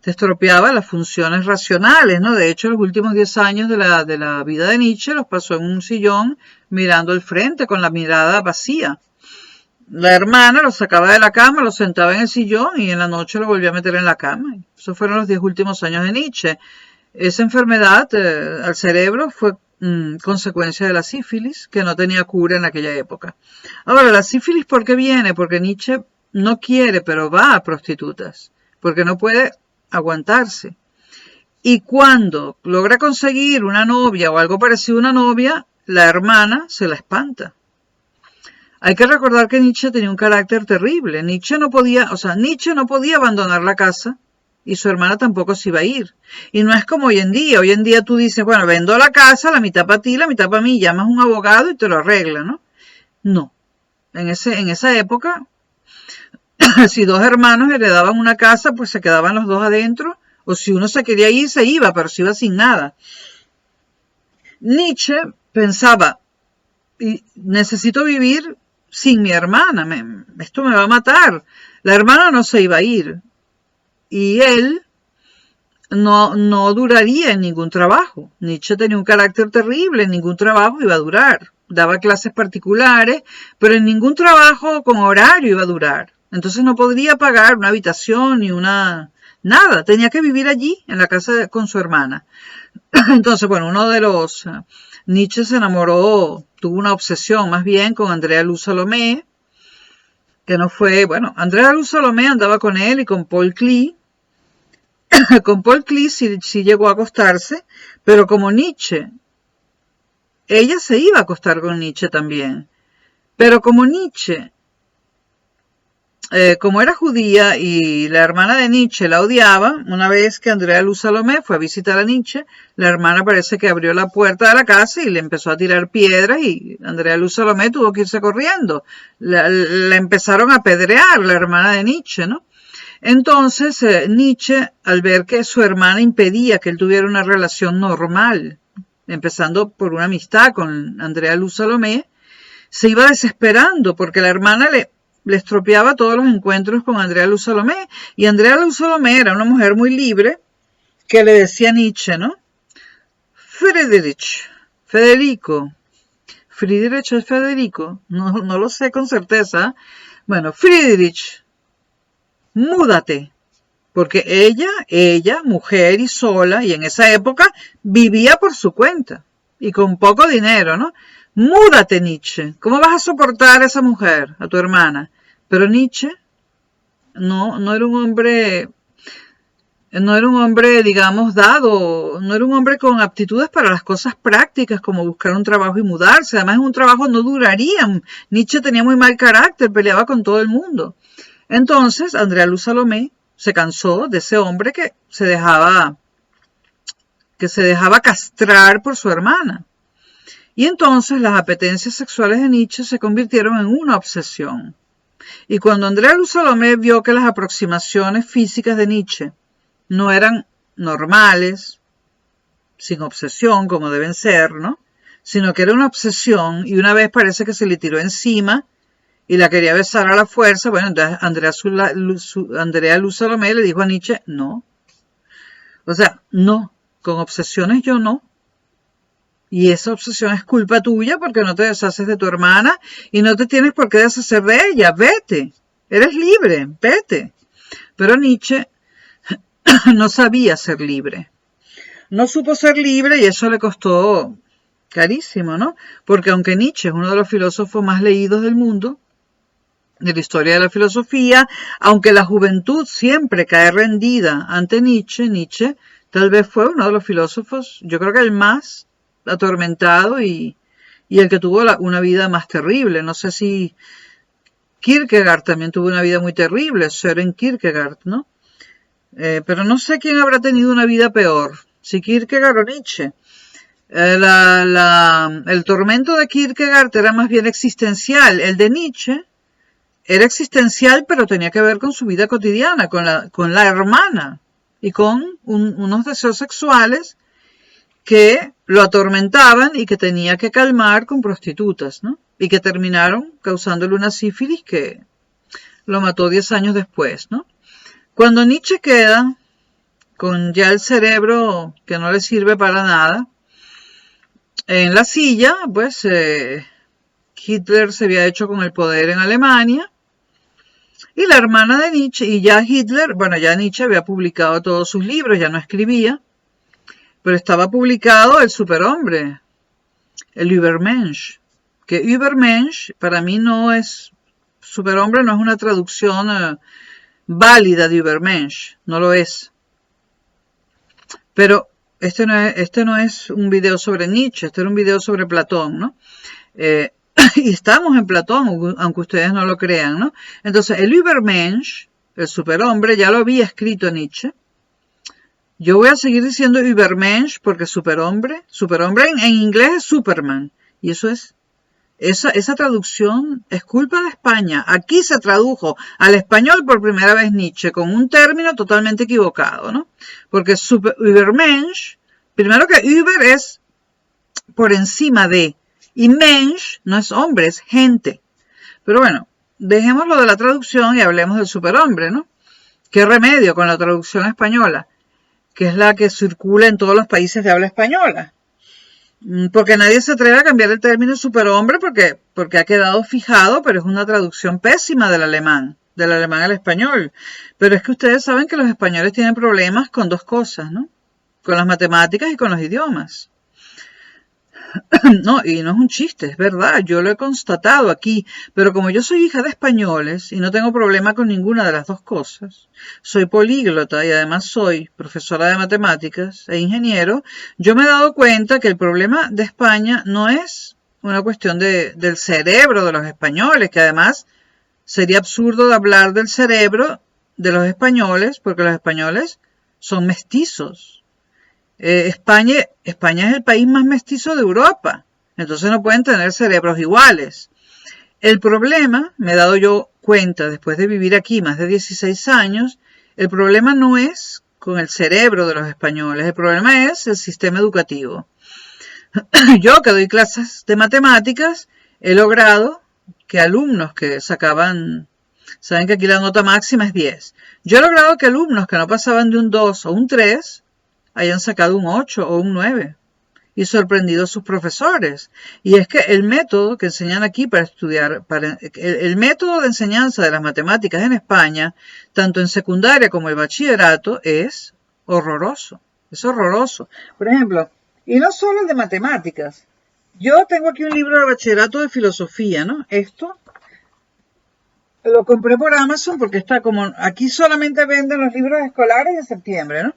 estropeaba las funciones racionales, ¿no? De hecho, los últimos 10 años de la vida de Nietzsche los pasó en un sillón mirando al frente con la mirada vacía. La hermana lo sacaba de la cama, lo sentaba en el sillón y en la noche lo volvía a meter en la cama. Esos fueron los 10 últimos años de Nietzsche. Esa enfermedad al cerebro fue consecuencia de la sífilis, que no tenía cura en aquella época. Ahora, la sífilis, ¿por qué viene? Porque Nietzsche no quiere, pero va a prostitutas, porque no puede aguantarse. Y cuando logra conseguir una novia o algo parecido a una novia, la hermana se la espanta. Hay que recordar que Nietzsche tenía un carácter terrible. Nietzsche no podía abandonar la casa y su hermana tampoco se iba a ir. Y no es como hoy en día. Hoy en día tú dices, bueno, vendo la casa, la mitad para ti, la mitad para mí, llamas a un abogado y te lo arregla, ¿no? No. En esa época, si dos hermanos heredaban una casa, pues se quedaban los dos adentro, o si uno se quería ir, se iba, pero se iba sin nada. Nietzsche pensaba, necesito vivir sin mi hermana, esto me va a matar. La hermana no se iba a ir y él no duraría en ningún trabajo. Nietzsche tenía un carácter terrible, en ningún trabajo iba a durar. Daba clases particulares, pero en ningún trabajo con horario iba a durar. Entonces no podría pagar una habitación ni nada. Tenía que vivir allí, en la casa con su hermana. Entonces, bueno, Nietzsche se enamoró, tuvo una obsesión más bien con Andrea Luz Salomé, que no fue, bueno, Andrea Luz Salomé andaba con él y con Paul Klee. Con Paul Klee sí llegó a acostarse, pero como Nietzsche, ella se iba a acostar con Nietzsche también. Pero como Nietzsche, como era judía y la hermana de Nietzsche la odiaba, una vez que Andrea Luz Salomé fue a visitar a Nietzsche, la hermana parece que abrió la puerta de la casa y le empezó a tirar piedras y Andrea Luz Salomé tuvo que irse corriendo. La empezaron a apedrear, la hermana de Nietzsche, ¿no? Entonces Nietzsche, al ver que su hermana impedía que él tuviera una relación normal, empezando por una amistad con Andrea Luz Salomé, se iba desesperando porque la hermana le estropeaba todos los encuentros con Andrea Luz Salomé. Y Andrea Luz Salomé era una mujer muy libre que le decía a Nietzsche, ¿no? Federico es Federico, no lo sé con certeza. Bueno, Friedrich, múdate. Porque ella, mujer y sola, y en esa época vivía por su cuenta y con poco dinero, ¿no? Múdate, Nietzsche. ¿Cómo vas a soportar a esa mujer, a tu hermana? Pero Nietzsche no era un hombre, digamos, dado, no era un hombre con aptitudes para las cosas prácticas como buscar un trabajo y mudarse. Además, un trabajo no duraría. Nietzsche tenía muy mal carácter, peleaba con todo el mundo. Entonces, Andrea Luz Salomé se cansó de ese hombre que se dejaba castrar por su hermana. Y entonces las apetencias sexuales de Nietzsche se convirtieron en una obsesión. Y cuando Andrea Luz Salomé vio que las aproximaciones físicas de Nietzsche no eran normales, sin obsesión como deben ser, ¿no? Sino que era una obsesión y una vez parece que se le tiró encima y la quería besar a la fuerza, bueno, entonces Andrea Luz Salomé le dijo a Nietzsche, no. O sea, no, con obsesiones yo no. Y esa obsesión es culpa tuya porque no te deshaces de tu hermana y no te tienes por qué deshacer de ella. Vete, eres libre, vete. Pero Nietzsche no sabía ser libre. No supo ser libre y eso le costó carísimo, ¿no? Porque aunque Nietzsche es uno de los filósofos más leídos del mundo, de la historia de la filosofía, aunque la juventud siempre cae rendida ante Nietzsche tal vez fue uno de los filósofos, yo creo que el más atormentado y el que tuvo una vida más terrible. No sé si Kierkegaard también tuvo una vida muy terrible, Søren Kierkegaard, ¿no? Pero no sé quién habrá tenido una vida peor, si Kierkegaard o Nietzsche. El tormento de Kierkegaard era más bien existencial, el de Nietzsche era existencial, pero tenía que ver con su vida cotidiana, con la hermana y con unos deseos sexuales que lo atormentaban y que tenía que calmar con prostitutas, ¿no? Y que terminaron causándole una sífilis que lo mató 10 años después, ¿no? Cuando Nietzsche queda con ya el cerebro que no le sirve para nada, en la silla, pues Hitler se había hecho con el poder en Alemania y la hermana de Nietzsche, y ya Hitler, bueno, ya Nietzsche había publicado todos sus libros, ya no escribía, pero estaba publicado el superhombre, el Übermensch, que Übermensch para mí no es, superhombre no es una traducción válida de Übermensch, no lo es. Pero este no es un video sobre Nietzsche, este era un video sobre Platón, ¿no? Y estamos en Platón, aunque ustedes no lo crean, ¿no? Entonces, el Übermensch, el superhombre, ya lo había escrito Nietzsche. Yo voy a seguir diciendo Übermensch porque superhombre en inglés es Superman. Y eso es, esa traducción es culpa de España. Aquí se tradujo al español por primera vez Nietzsche con un término totalmente equivocado, ¿no? Porque Übermensch, primero que Über es por encima de, y Mensch no es hombre, es gente. Pero bueno, dejemos lo de la traducción y hablemos del superhombre, ¿no? ¿Qué remedio con la traducción española? Que es la que circula en todos los países de habla española. Porque nadie se atreve a cambiar el término superhombre porque ha quedado fijado, pero es una traducción pésima del alemán al español. Pero es que ustedes saben que los españoles tienen problemas con dos cosas, ¿no? Con las matemáticas y con los idiomas. No, y no es un chiste, es verdad, yo lo he constatado aquí, pero como yo soy hija de españoles y no tengo problema con ninguna de las dos cosas, soy políglota y además soy profesora de matemáticas e ingeniero, yo me he dado cuenta que el problema de España no es una cuestión del cerebro de los españoles, que además sería absurdo de hablar del cerebro de los españoles, porque los españoles son mestizos. España es el país más mestizo de Europa, entonces no pueden tener cerebros iguales. El problema, me he dado yo cuenta después de vivir aquí más de 16 años, el problema no es con el cerebro de los españoles, el problema es el sistema educativo. Yo que doy clases de matemáticas, he logrado que alumnos que sacaban, saben que aquí la nota máxima es 10, yo he logrado que alumnos que no pasaban de un 2 o un 3, hayan sacado un 8 o un 9 y sorprendido a sus profesores. Y es que el método que enseñan aquí para estudiar, el método de enseñanza de las matemáticas en España, tanto en secundaria como el bachillerato, es horroroso. Es horroroso. Por ejemplo, y no solo el de matemáticas. Yo tengo aquí un libro de bachillerato de filosofía, ¿no? Esto lo compré por Amazon porque está como, aquí solamente venden los libros escolares de septiembre, ¿no?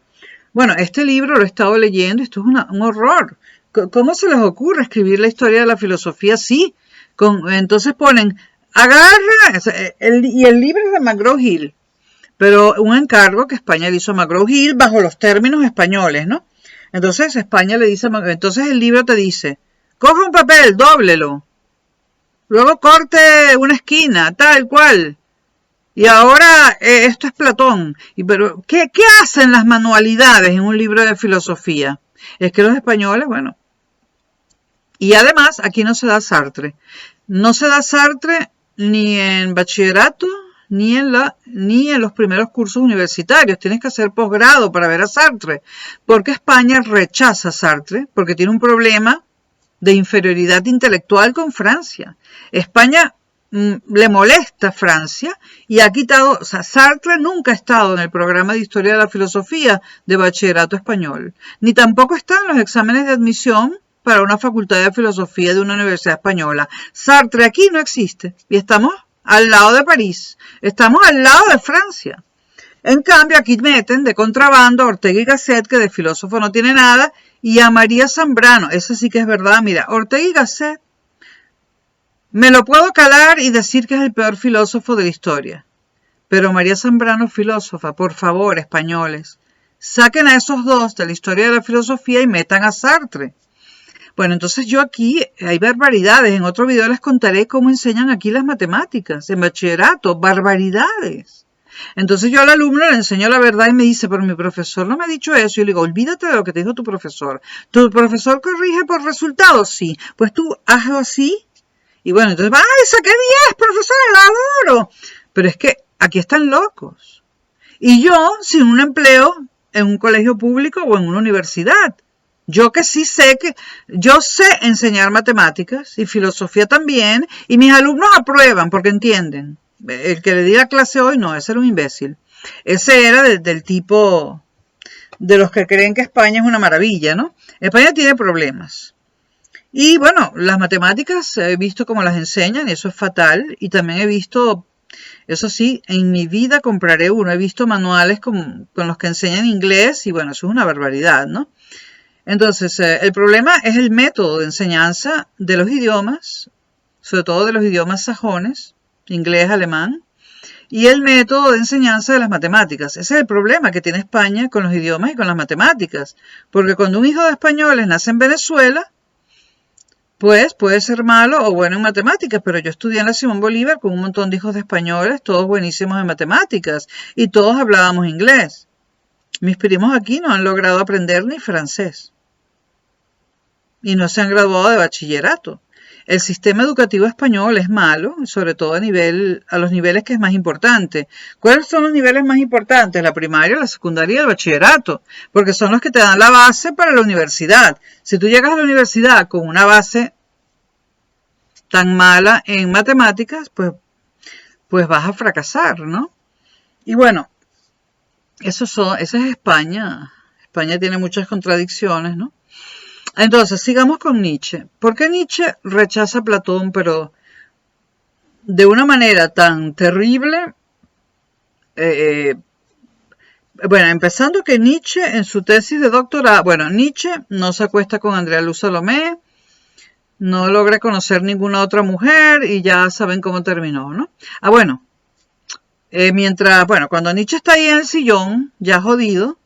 Bueno, este libro lo he estado leyendo y esto es un horror. ¿Cómo se les ocurre escribir la historia de la filosofía así? Entonces ponen, agarra, y el libro es de McGraw-Hill, pero un encargo que España le hizo a McGraw-Hill bajo los términos españoles, ¿no? Entonces España le dice, entonces el libro te dice, coja un papel, dóblelo, luego corte una esquina, tal cual. Y ahora esto es Platón. Pero ¿qué hacen las manualidades en un libro de filosofía? Es que los españoles, bueno. Y además aquí no se da Sartre. No se da Sartre ni en bachillerato ni en los primeros cursos universitarios. Tienes que hacer posgrado para ver a Sartre. Porque España rechaza a Sartre porque tiene un problema de inferioridad intelectual con Francia. España le molesta a Francia y ha quitado, o sea, Sartre nunca ha estado en el programa de Historia de la Filosofía de bachillerato español, ni tampoco está en los exámenes de admisión para una facultad de filosofía de una universidad española. Sartre aquí no existe y estamos al lado de París, estamos al lado de Francia. En cambio, aquí meten de contrabando a Ortega y Gasset, que de filósofo no tiene nada, y a María Zambrano, eso sí que es verdad, mira, Ortega y Gasset, me lo puedo calar y decir que es el peor filósofo de la historia. Pero María Zambrano, filósofa, por favor, españoles, saquen a esos dos de la historia de la filosofía y metan a Sartre. Bueno, entonces yo aquí, hay barbaridades. En otro video les contaré cómo enseñan aquí las matemáticas, en bachillerato, barbaridades. Entonces yo al alumno le enseño la verdad y me dice, pero mi profesor no me ha dicho eso. Y yo le digo, olvídate de lo que te dijo tu profesor. ¿Tu profesor corrige por resultados? Sí. Pues tú hazlo así. Y bueno, entonces, ¡ay, saqué 10, profesora, la adoro! Pero es que aquí están locos. Y yo, sin un empleo en un colegio público o en una universidad. Yo que sí sé yo sé enseñar matemáticas y filosofía también, y mis alumnos aprueban porque entienden. El que le di la clase hoy, no, ese era un imbécil. Ese era del tipo de los que creen que España es una maravilla, ¿no? España tiene problemas. Y bueno, las matemáticas he visto cómo las enseñan y eso es fatal. Y también he visto Eso sí, en mi vida compraré uno. He visto manuales con los que enseñan inglés y bueno, eso es una barbaridad, ¿no? Entonces, el problema es el método de enseñanza de los idiomas, sobre todo de los idiomas sajones, inglés, alemán, y el método de enseñanza de las matemáticas. Ese es el problema que tiene España con los idiomas y con las matemáticas. Porque cuando un hijo de españoles nace en Venezuela, pues puede ser malo o bueno en matemáticas, pero yo estudié en la Simón Bolívar con un montón de hijos de españoles, todos buenísimos en matemáticas, y todos hablábamos inglés. Mis primos aquí no han logrado aprender ni francés. Y no se han graduado de bachillerato. El sistema educativo español es malo, sobre todo a los niveles que es más importante. ¿Cuáles son los niveles más importantes? La primaria, la secundaria y el bachillerato, porque son los que te dan la base para la universidad. Si tú llegas a la universidad con una base tan mala en matemáticas, pues vas a fracasar, ¿no? Y bueno, esa es España. España tiene muchas contradicciones, ¿no? Entonces, sigamos con Nietzsche. ¿Por qué Nietzsche rechaza a Platón, pero de una manera tan terrible? Bueno, empezando que Nietzsche en su tesis de doctorado, bueno, Nietzsche no se acuesta con Andrea Luz Salomé, no logra conocer ninguna otra mujer y ya saben cómo terminó, ¿no? Bueno, cuando Nietzsche está ahí en el sillón, ya jodido,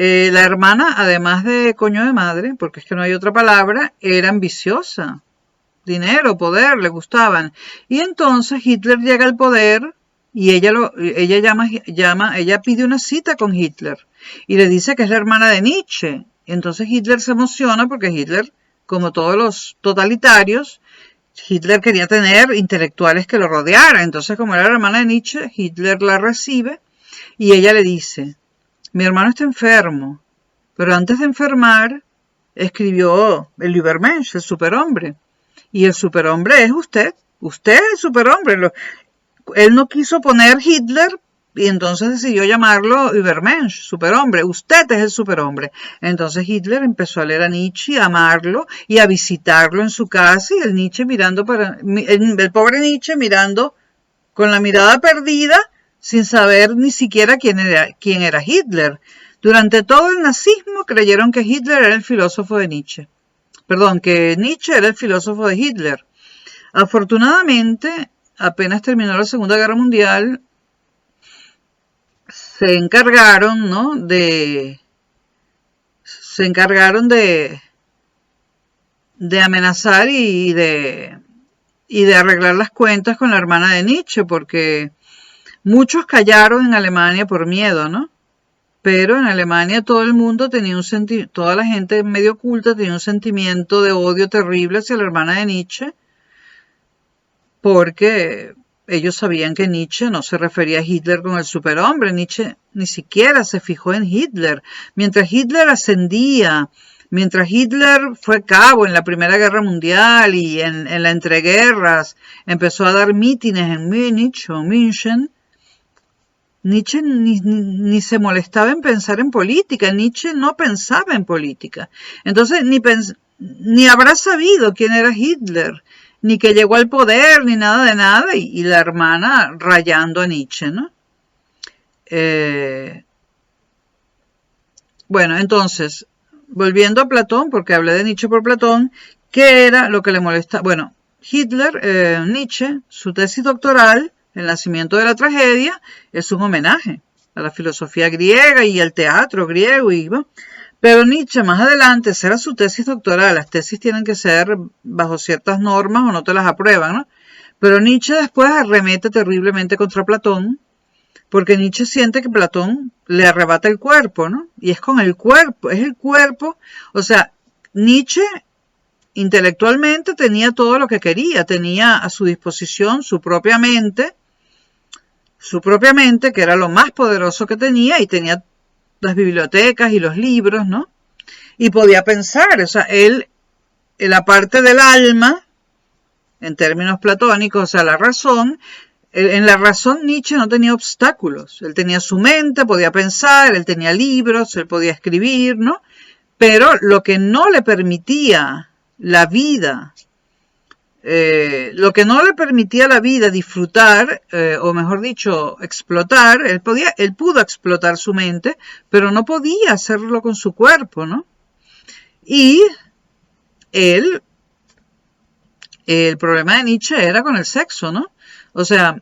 la hermana, además de coño de madre, porque es que no hay otra palabra, era ambiciosa. Dinero, poder, le gustaban. Y entonces Hitler llega al poder y ella pide una cita con Hitler y le dice que es la hermana de Nietzsche. Entonces Hitler se emociona porque Hitler, como todos los totalitarios, Hitler quería tener intelectuales que lo rodearan. Entonces, como era la hermana de Nietzsche, Hitler la recibe y ella le dice: mi hermano está enfermo, pero antes de enfermar escribió el Übermensch, el superhombre. Y el superhombre es usted. Usted es el superhombre. Él no quiso poner Hitler y entonces decidió llamarlo Übermensch, superhombre. Usted es el superhombre. Entonces Hitler empezó a leer a Nietzsche, a amarlo y a visitarlo en su casa y el pobre Nietzsche mirando con la mirada perdida, sin saber ni siquiera quién era Hitler. Durante todo el nazismo creyeron que Hitler era el filósofo de Nietzsche. Perdón, que Nietzsche era el filósofo de Hitler. Afortunadamente, apenas terminó la Segunda Guerra Mundial, se encargaron, ¿no?, de amenazar y de arreglar las cuentas con la hermana de Nietzsche, porque muchos callaron en Alemania por miedo, ¿no? Pero en Alemania todo el mundo toda la gente medio culta tenía un sentimiento de odio terrible hacia la hermana de Nietzsche, porque ellos sabían que Nietzsche no se refería a Hitler con el superhombre. Nietzsche ni siquiera se fijó en Hitler. Mientras Hitler ascendía, mientras Hitler fue cabo en la Primera Guerra Mundial y en la entreguerras, empezó a dar mítines en Múnich o München, Nietzsche ni se molestaba en pensar en política. Nietzsche no pensaba en política. Entonces ni habrá sabido quién era Hitler, ni que llegó al poder, ni nada de nada, y la hermana rayando a Nietzsche, ¿no? Bueno, entonces, volviendo a Platón, porque hablé de Nietzsche por Platón, ¿qué era lo que le molestaba? Bueno, Nietzsche, su tesis doctoral, El nacimiento de la tragedia, es un homenaje a la filosofía griega y al teatro griego. Pero Nietzsche más adelante, esa era su tesis doctoral. Las tesis tienen que ser bajo ciertas normas o no te las aprueban, ¿no? Pero Nietzsche después arremete terriblemente contra Platón, porque Nietzsche siente que Platón le arrebata el cuerpo, ¿no? Y es con el cuerpo, es el cuerpo. O sea, Nietzsche intelectualmente tenía todo lo que quería, tenía a su disposición su propia mente, que era lo más poderoso que tenía, y tenía las bibliotecas y los libros, ¿no? Y podía pensar, o sea, la parte del alma, en términos platónicos, o sea, la razón, en la razón Nietzsche no tenía obstáculos. Él tenía su mente, podía pensar, él tenía libros, él podía escribir, ¿no? Pero lo que no le permitía la vida lo que no le permitía a la vida disfrutar, o mejor dicho, explotar, él pudo explotar su mente, pero no podía hacerlo con su cuerpo, ¿no? Y él, el problema de Nietzsche era con el sexo, ¿no? O sea,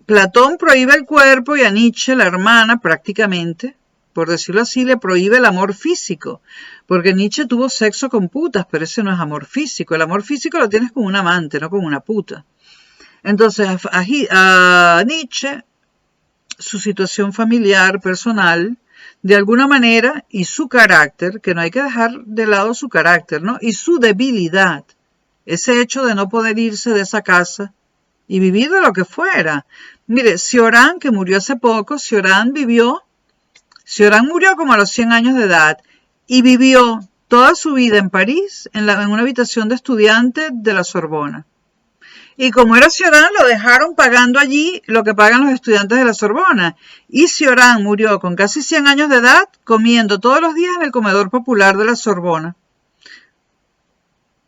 Platón prohíbe el cuerpo y a Nietzsche, la hermana, prácticamente, por decirlo así, le prohíbe el amor físico. Porque Nietzsche tuvo sexo con putas, pero ese no es amor físico. El amor físico lo tienes con un amante, no con una puta. Entonces, a Nietzsche, su situación familiar, personal, de alguna manera, y su carácter, que no hay que dejar de lado su carácter, ¿no? Y su debilidad, ese hecho de no poder irse de esa casa y vivir de lo que fuera. Mire, Cioran, que murió hace poco, Cioran murió como a los 100 años de edad y vivió toda su vida en París, en una habitación de estudiante de la Sorbona. Y como era Cioran, lo dejaron pagando allí lo que pagan los estudiantes de la Sorbona. Y Cioran murió con casi 100 años de edad comiendo todos los días en el comedor popular de la Sorbona.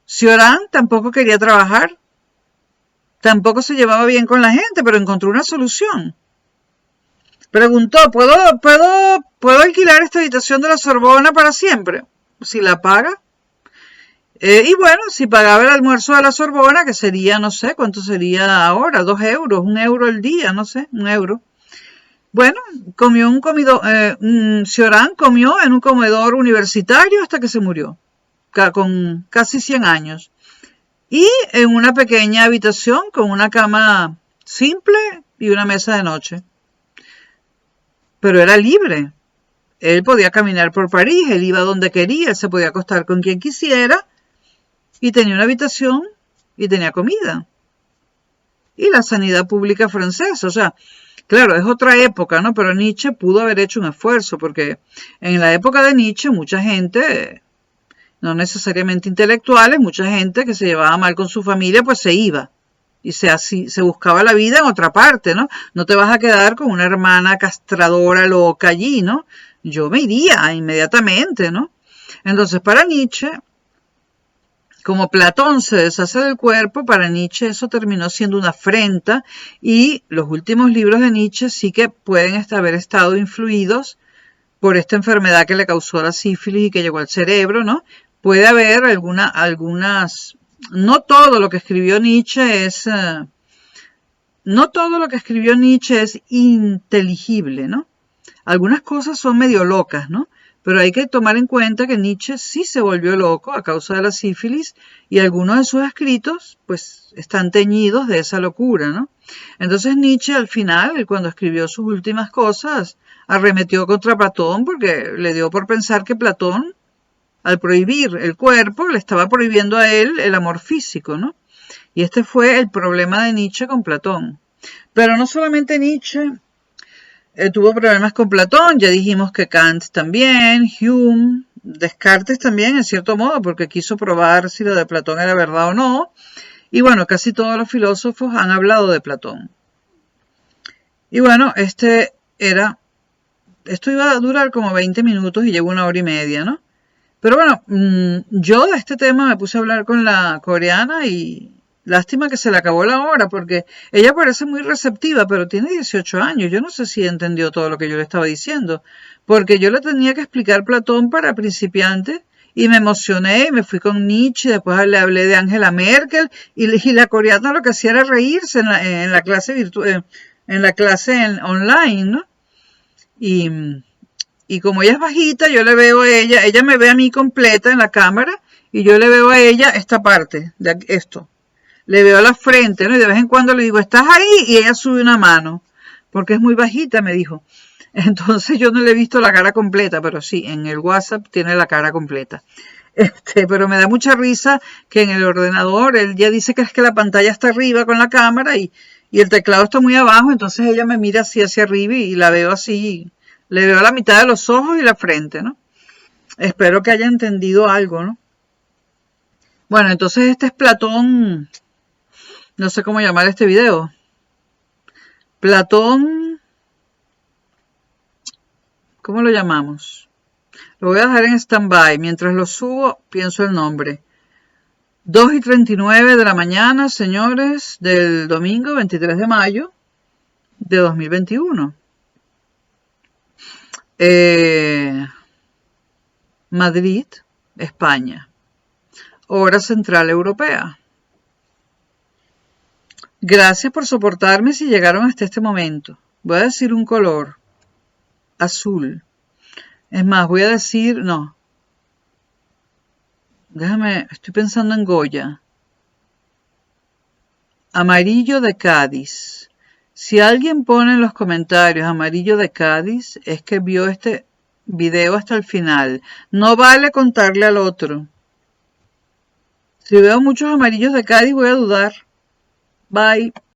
Cioran tampoco quería trabajar, tampoco se llevaba bien con la gente, pero encontró una solución. Preguntó, ¿puedo alquilar esta habitación de la Sorbona para siempre? Si la paga. Y bueno, si pagaba el almuerzo de la Sorbona, que sería, no sé, ¿cuánto sería ahora? 2 euros, 1 euro el día, no sé, 1 euro. Bueno, comió Cioran comió en un comedor universitario hasta que se murió, con casi 100 años. Y en una pequeña habitación con una cama simple y una mesa de noche. Pero era libre. Él podía caminar por París, él iba donde quería, él se podía acostar con quien quisiera y tenía una habitación y tenía comida. Y la sanidad pública francesa, o sea, claro, es otra época, ¿no? Pero Nietzsche pudo haber hecho un esfuerzo porque en la época de Nietzsche mucha gente, no necesariamente intelectuales, mucha gente que se llevaba mal con su familia, pues se iba. Y se buscaba la vida en otra parte, ¿no? No te vas a quedar con una hermana castradora loca allí, ¿no? Yo me iría inmediatamente, ¿no? Entonces, para Nietzsche, como Platón se deshace del cuerpo, para Nietzsche eso terminó siendo una afrenta y los últimos libros de Nietzsche sí que pueden haber estado influidos por esta enfermedad que le causó la sífilis y que llegó al cerebro, ¿no? Puede haber algunas... No todo lo que escribió Nietzsche es... no todo lo que escribió Nietzsche es inteligible, ¿no? Algunas cosas son medio locas, ¿no? Pero hay que tomar en cuenta que Nietzsche sí se volvió loco a causa de la sífilis y algunos de sus escritos pues están teñidos de esa locura, ¿no? Entonces Nietzsche al final, cuando escribió sus últimas cosas, arremetió contra Platón porque le dio por pensar que Platón, al prohibir el cuerpo, le estaba prohibiendo a él el amor físico, ¿no? Y este fue el problema de Nietzsche con Platón. Pero no solamente Nietzsche tuvo problemas con Platón, ya dijimos que Kant también, Hume, Descartes también, en cierto modo, porque quiso probar si lo de Platón era verdad o no. Y bueno, casi todos los filósofos han hablado de Platón. Y bueno, esto iba a durar como 20 minutos y llegó 1 hora y media, ¿no? Pero bueno, yo de este tema me puse a hablar con la coreana y lástima que se le acabó la hora porque ella parece muy receptiva, pero tiene 18 años. Yo no sé si entendió todo lo que yo le estaba diciendo, porque yo le tenía que explicar Platón para principiantes y me emocioné y me fui con Nietzsche, después le hablé de Angela Merkel y la coreana lo que hacía era reírse en la clase online, ¿no? Y como ella es bajita, yo le veo a ella me ve a mí completa en la cámara y yo le veo a ella esta parte de esto. Le veo la frente, ¿no? Y de vez en cuando le digo, ¿estás ahí? Y ella sube una mano, porque es muy bajita, me dijo. Entonces yo no le he visto la cara completa, pero sí, en el WhatsApp tiene la cara completa. Pero me da mucha risa que en el ordenador él ya dice que es que la pantalla está arriba con la cámara y el teclado está muy abajo, entonces ella me mira así hacia arriba y la veo así, le veo la mitad de los ojos y la frente, ¿no? Espero que haya entendido algo, ¿no? Bueno, entonces este es Platón, no sé cómo llamar este video. Platón, ¿cómo lo llamamos? Lo voy a dejar en stand-by. Mientras lo subo, pienso el nombre. 2:39 de la mañana, señores, del domingo 23 de mayo de 2021. Madrid, España. Hora central europea. Gracias por soportarme si llegaron hasta este momento. Voy a decir un color. Azul. Es más, voy a decir... No. Déjame... Estoy pensando en Goya. Amarillo de Cádiz. Si alguien pone en los comentarios amarillo de Cádiz, es que vio este video hasta el final. No vale contarle al otro. Si veo muchos amarillos de Cádiz, voy a dudar. Bye.